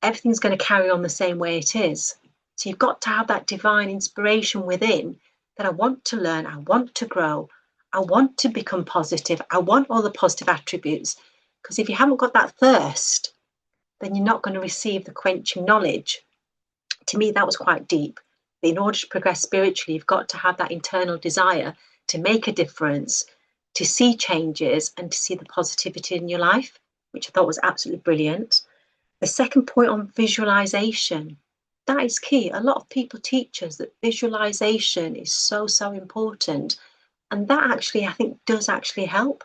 S1: everything's going to carry on the same way it is. So you've got to have that divine inspiration within that I want to learn, I want to grow, I want to become positive, I want all the positive attributes. Because if you haven't got that thirst, then you're not going to receive the quenching knowledge. To me, that was quite deep. In order to progress spiritually, you've got to have that internal desire to make a difference, to see changes, and to see the positivity in your life, which I thought was absolutely brilliant. The second point on visualization, that is key. A lot of people teach us that visualization is so important. And that actually, I think, does actually help.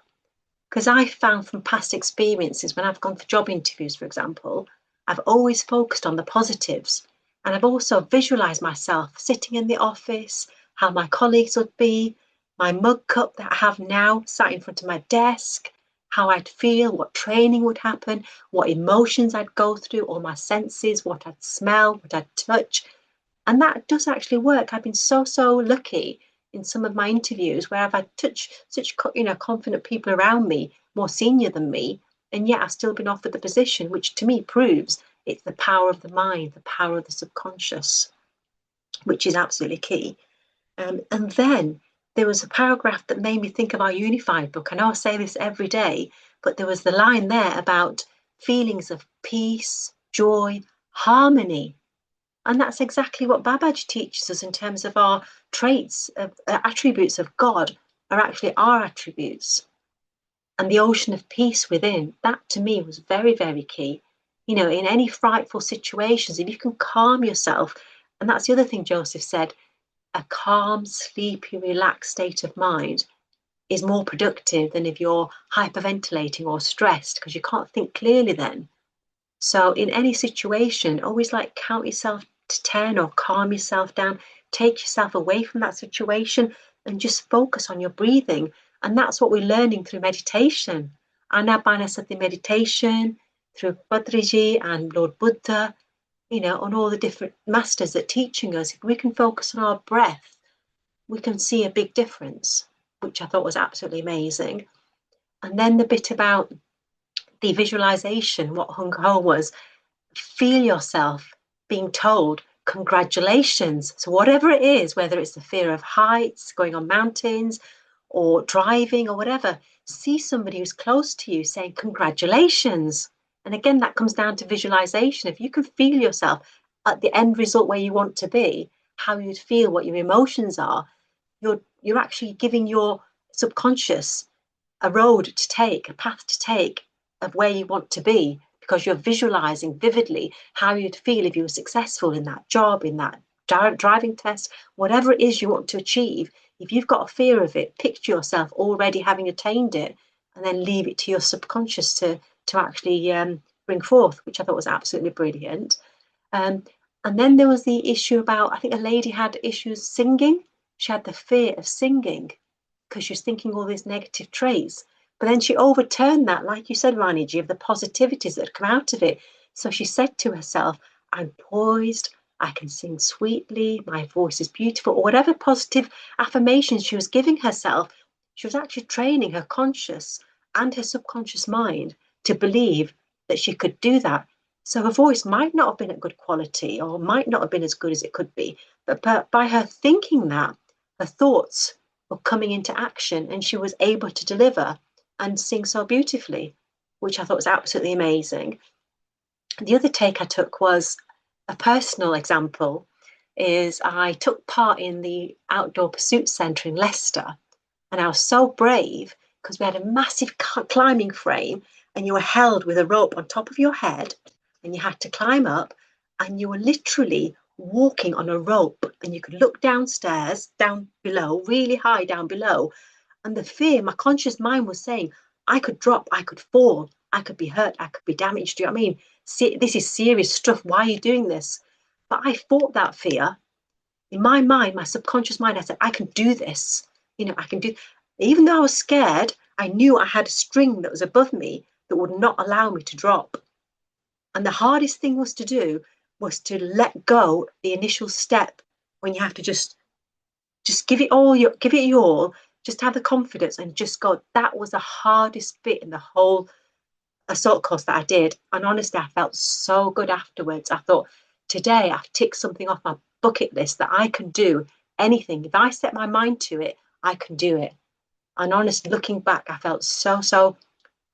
S1: Because I found from past experiences, when I've gone for job interviews, for example, I've always focused on the positives. And I've also visualized myself sitting in the office, how my colleagues would be, my mug cup that I have now sat in front of my desk, how I'd feel, what training would happen, what emotions I'd go through, all my senses, what I'd smell, what I'd touch. And that does actually work. I've been so lucky in some of my interviews where I've had such confident people around me, more senior than me, and yet I've still been offered the position, which to me proves it's the power of the mind, the power of the subconscious, which is absolutely key. And then there was a paragraph that made me think of our Unified book. I know I say this every day, but there was the line there about feelings of peace, joy, harmony. And that's exactly what Babaji teaches us in terms of our traits, attributes of God are actually our attributes. And the ocean of peace within, that to me was very key. In any frightful situations, if you can calm yourself, and that's the other thing Joseph said, a calm, sleepy, relaxed state of mind is more productive than if you're hyperventilating or stressed, because you can't think clearly then. So in any situation, always count yourself to 10 or calm yourself down, take yourself away from that situation and just focus on your breathing. And that's what we're learning through meditation. Anapanasati meditation, through Badriji and Lord Buddha, on all the different masters that are teaching us. If we can focus on our breath, we can see a big difference, which I thought was absolutely amazing. And then the bit about the visualization, what hung home was, feel yourself being told, congratulations. So whatever it is, whether it's the fear of heights, going on mountains, or driving or whatever, see somebody who's close to you saying congratulations. And again, that comes down to visualization. If you can feel yourself at the end result where you want to be, how you'd feel, what your emotions are, you're actually giving your subconscious a road to take, a path to take of where you want to be, because you're visualizing vividly how you'd feel if you were successful in that job, in that driving test, whatever it is you want to achieve, if you've got a fear of it, picture yourself already having attained it, and then leave it to your subconscious to actually bring forth, which I thought was absolutely brilliant. Um, and then there was the issue about, I think a lady had issues singing. She had the fear of singing because she was thinking all these negative traits. But then she overturned that, like you said, Raniji, of the positivities that had come out of it. So she said to herself, I'm poised, I can sing sweetly, my voice is beautiful, or whatever positive affirmations she was giving herself, she was actually training her conscious and her subconscious mind to believe that she could do that. So her voice might not have been at good quality or might not have been as good as it could be, but by her thinking that, her thoughts were coming into action and she was able to deliver and sing so beautifully, which I thought was absolutely amazing. The other take I took was a personal example is I took part in the Outdoor Pursuit Centre in Leicester, and I was so brave because we had a massive climbing frame and you were held with a rope on top of your head and you had to climb up and you were literally walking on a rope and you could look downstairs, down below, really high down below. And the fear, my conscious mind was saying, I could drop, I could fall, I could be hurt, I could be damaged. Do you know what I mean? See, this is serious stuff. Why are you doing this? But I fought that fear. In my mind, my subconscious mind, I said, I can do this. I can do, even though I was scared, I knew I had a string that was above me that would not allow me to drop. And the hardest thing was to do was to let go the initial step when you have to just give it your all, just have the confidence and just go. That was the hardest bit in the whole assault course that I did. And honestly, I felt so good afterwards. I thought, today I've ticked something off my bucket list that I can do anything. If I set my mind to it, I can do it. And honestly, looking back, I felt so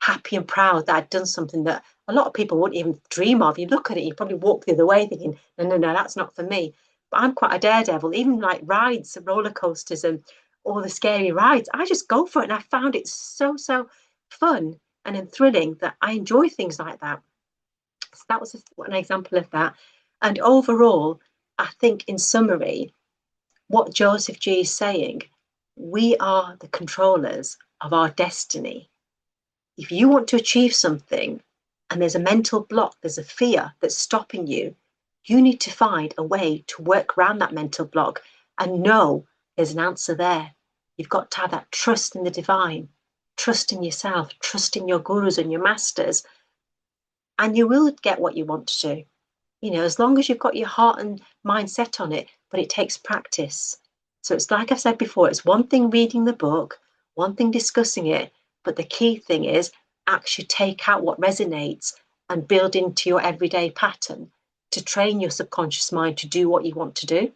S1: happy and proud that I'd done something that a lot of people wouldn't even dream of. You look at it, you probably walk the other way thinking, no, that's not for me. But I'm quite a daredevil, even like rides, roller coasters, and all the scary rides. I just go for it. And I found it so fun and thrilling that I enjoy things like that. So that was an example of that. And overall, I think in summary, what Joseph G is saying, we are the controllers of our destiny. If you want to achieve something and there's a mental block, there's a fear that's stopping you, you need to find a way to work around that mental block and know there's an answer there. You've got to have that trust in the divine, trust in yourself, trust in your gurus and your masters, and you will get what you want to do. As long as you've got your heart and mind set on it, but it takes practice. So it's like I've said before, it's one thing reading the book, one thing discussing it, but the key thing is actually take out what resonates and build into your everyday pattern to train your subconscious mind to do what you want to do.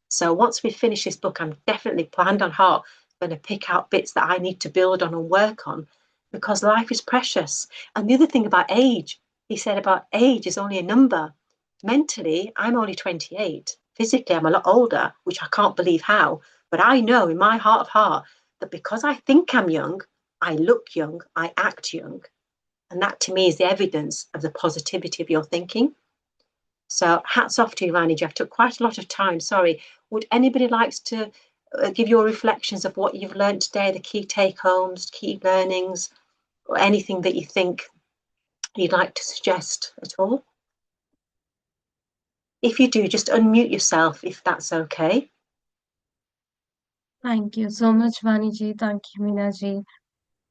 S1: So once we finish this book, I'm definitely planned on heart going to pick out bits that I need to build on and work on because life is precious. And the other thing about age, he said about age is only a number. Mentally, I'm only 28. Physically, I'm a lot older, which I can't believe how. But I know in my heart of heart that because I think I'm young, I look young, I act young. And that to me is the evidence of the positivity of your thinking. So hats off to you, Rani. Jeff took quite a lot of time. Sorry. Would anybody likes to give your reflections of what you've learned today, the key take homes, key learnings, or anything that you think you'd like to suggest at all? If you do, just unmute yourself if that's okay.
S3: Thank you so much, Vaniji. Thank you, Minaji.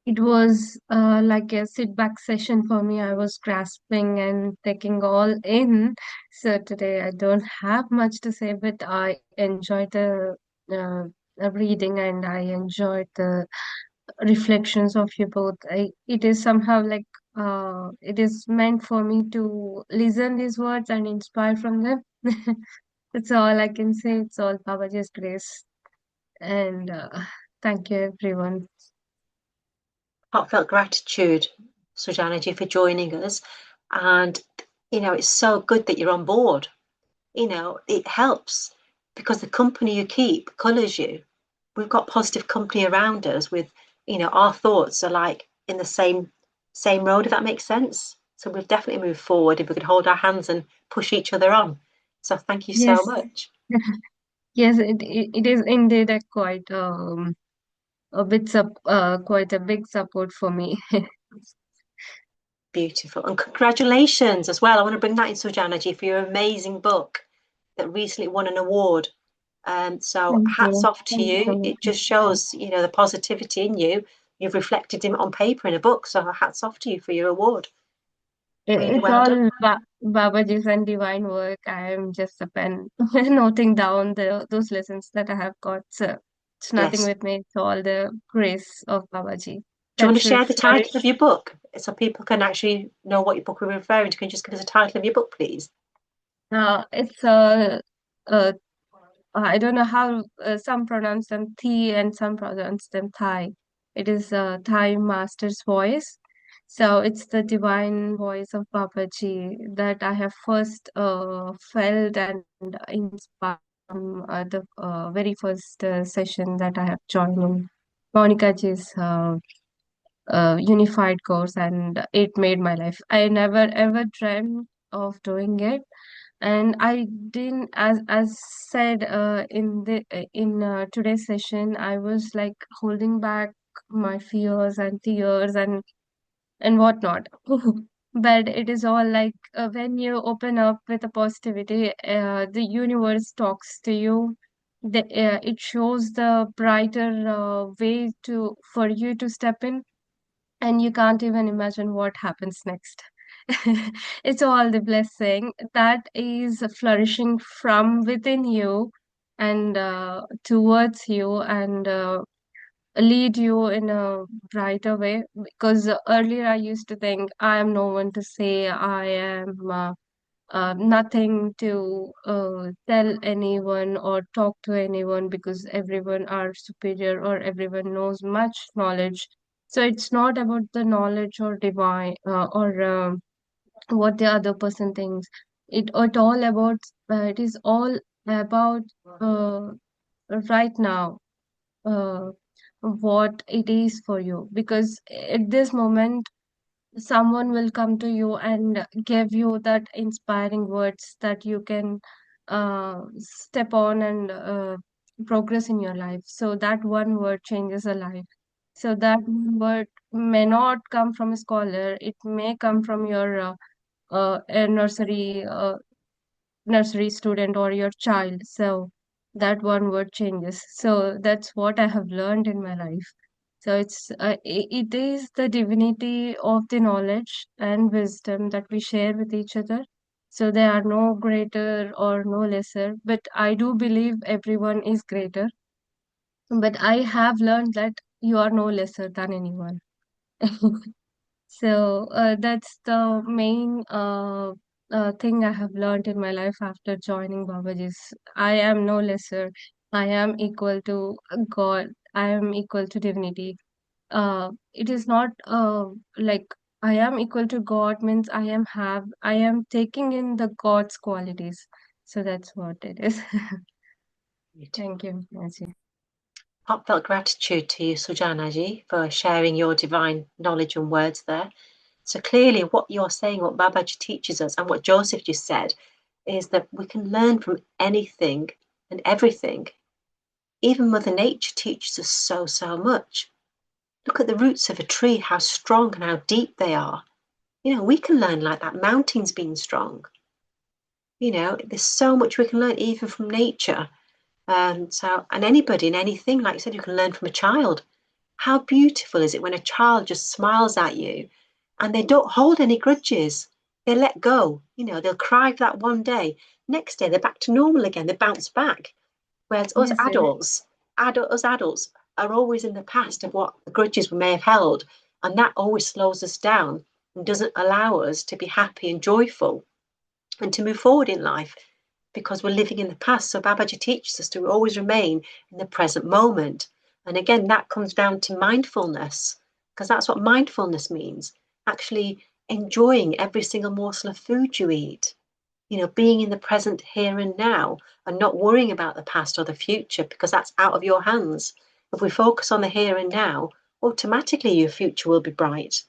S3: It was like a sit back session for me. I was grasping and taking all in. So today I don't have much to say, but I enjoyed the reading and I enjoyed the reflections of you both. It is somehow like it is meant for me to listen these words and inspire from them. That's all I can say. It's all Babaji's grace. And thank you, everyone.
S1: Heartfelt gratitude, Sujanaji, for joining us. And, it's so good that you're on board. It helps because the company you keep colours you. We've got positive company around us with, our thoughts are like in the same road, if that makes sense. So we've definitely moved forward if we could hold our hands and push each other on. So thank you so
S3: Yes.
S1: much.
S3: Yes, it is indeed a bit quite a big support for me.
S1: Beautiful. And congratulations as well. I want to bring that in, Sujanaji, for your amazing book that recently won an award. So
S3: Thank
S1: hats
S3: you.
S1: off to
S3: Thank you so
S1: you.
S3: much.
S1: It just shows, the positivity in you. You've reflected it on paper in a book. So hats off to you for your award. Really
S3: It's
S1: well done.
S3: all Babaji's and divine work. I am just a pen noting down those lessons that I have got. So it's nothing
S1: Bless.
S3: with me. It's all the grace of Babaji
S1: Do you want
S3: that
S1: to
S3: should
S1: share the title of
S3: flourish.
S1: your book so people can actually know what your book we're referring to? Can you just give us a title of your book, please?
S3: It's a I don't know how some pronounce them Thi and some pronounce them Thai. It is a Thai master's voice. So it's the divine voice of Babaji that I have first felt and inspired from the very first session that I have joined in Monica Ji's unified course, and it made my life. I never ever dreamt of doing it, and I didn't, as said in today's session, I was like holding back my fears and tears and whatnot. But it is all like when you open up with a positivity, the universe talks to you. It shows the brighter way to for you to step in, and you can't even imagine what happens next. It's all the blessing that is flourishing from within you and towards you, and lead you in a brighter way. Because earlier I used to think I am no one to say, I am nothing to tell anyone or talk to anyone, because everyone are superior or everyone knows much knowledge. So it's not about the knowledge or divine or what the other person thinks. It all about it is all about uh, right now, uh, what it is for you, because at this moment someone will come to you and give you that inspiring words that you can step on and progress in your life. So that one word changes a life. So that one word may not come from a scholar, it may come from your a nursery student or your child. So that one word changes. So that's what I have learned in my life. So it is the divinity of the knowledge and wisdom that we share with each other. So they are no greater or no lesser, but I do believe everyone is greater. But I have learned that you are no lesser than anyone. So that's the main thing I have learned in my life after joining Babaji's. I am no lesser. I am equal to God. I am equal to divinity. It is not like I am equal to God means I am taking in the God's qualities. So that's what it is.
S1: Beautiful.
S3: Thank you, Nancy.
S1: Heartfelt gratitude to you, Sujanaji, for sharing your divine knowledge and words there. So clearly, what you're saying, what Babaji teaches us, and what Joseph just said, is that we can learn from anything and everything. Even Mother Nature teaches us so, so much. Look at the roots of a tree, how strong and how deep they are. We can learn like that. Mountains being strong. There's so much we can learn even from nature. And anybody and anything, like you said, you can learn from a child. How beautiful is it when a child just smiles at you and they don't hold any grudges? They let go. They'll cry for that one day. Next day, they're back to normal again. They bounce back. Whereas us
S3: Yes, yes,
S1: adults, us adults are always in the past of what the grudges we may have held. And that always slows us down and doesn't allow us to be happy and joyful and to move forward in life because we're living in the past. So Babaji teaches us to always remain in the present moment. And again, that comes down to mindfulness, because that's what mindfulness means, actually enjoying every single morsel of food you eat, being in the present here and now and not worrying about the past or the future because that's out of your hands. If we focus on the here and now, automatically your future will be bright.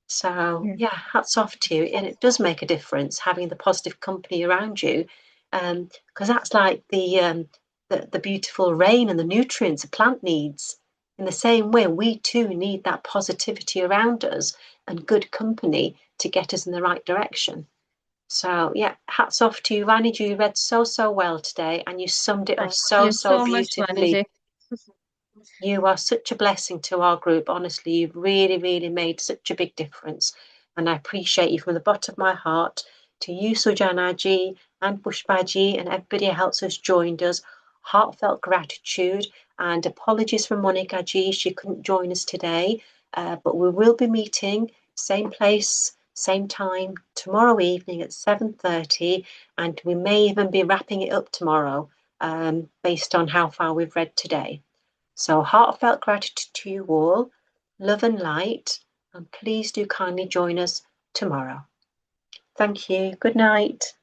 S1: So,
S3: yes.
S1: yeah, hats off to you. And it does make a difference having the positive company around you because that's like the beautiful rain and the nutrients a plant needs. In the same way, we too need that positivity around us and good company to get us in the right direction. So yeah, hats off to you, Vanij. You read so well today, and you summed it up
S3: Thank
S1: so
S3: you so much,
S1: beautifully.
S3: Maniji.
S1: You are such a blessing to our group. Honestly, you've really made such a big difference. And I appreciate you from the bottom of my heart. To you, Sujanaji and Pushpaji and everybody else who's joined us, heartfelt gratitude and apologies for Monica G. She couldn't join us today, but we will be meeting same place, same time tomorrow evening at 7:30, and we may even be wrapping it up tomorrow based on how far we've read today. So heartfelt gratitude to you all, love and light, and please do kindly join us tomorrow. Thank you. Good night.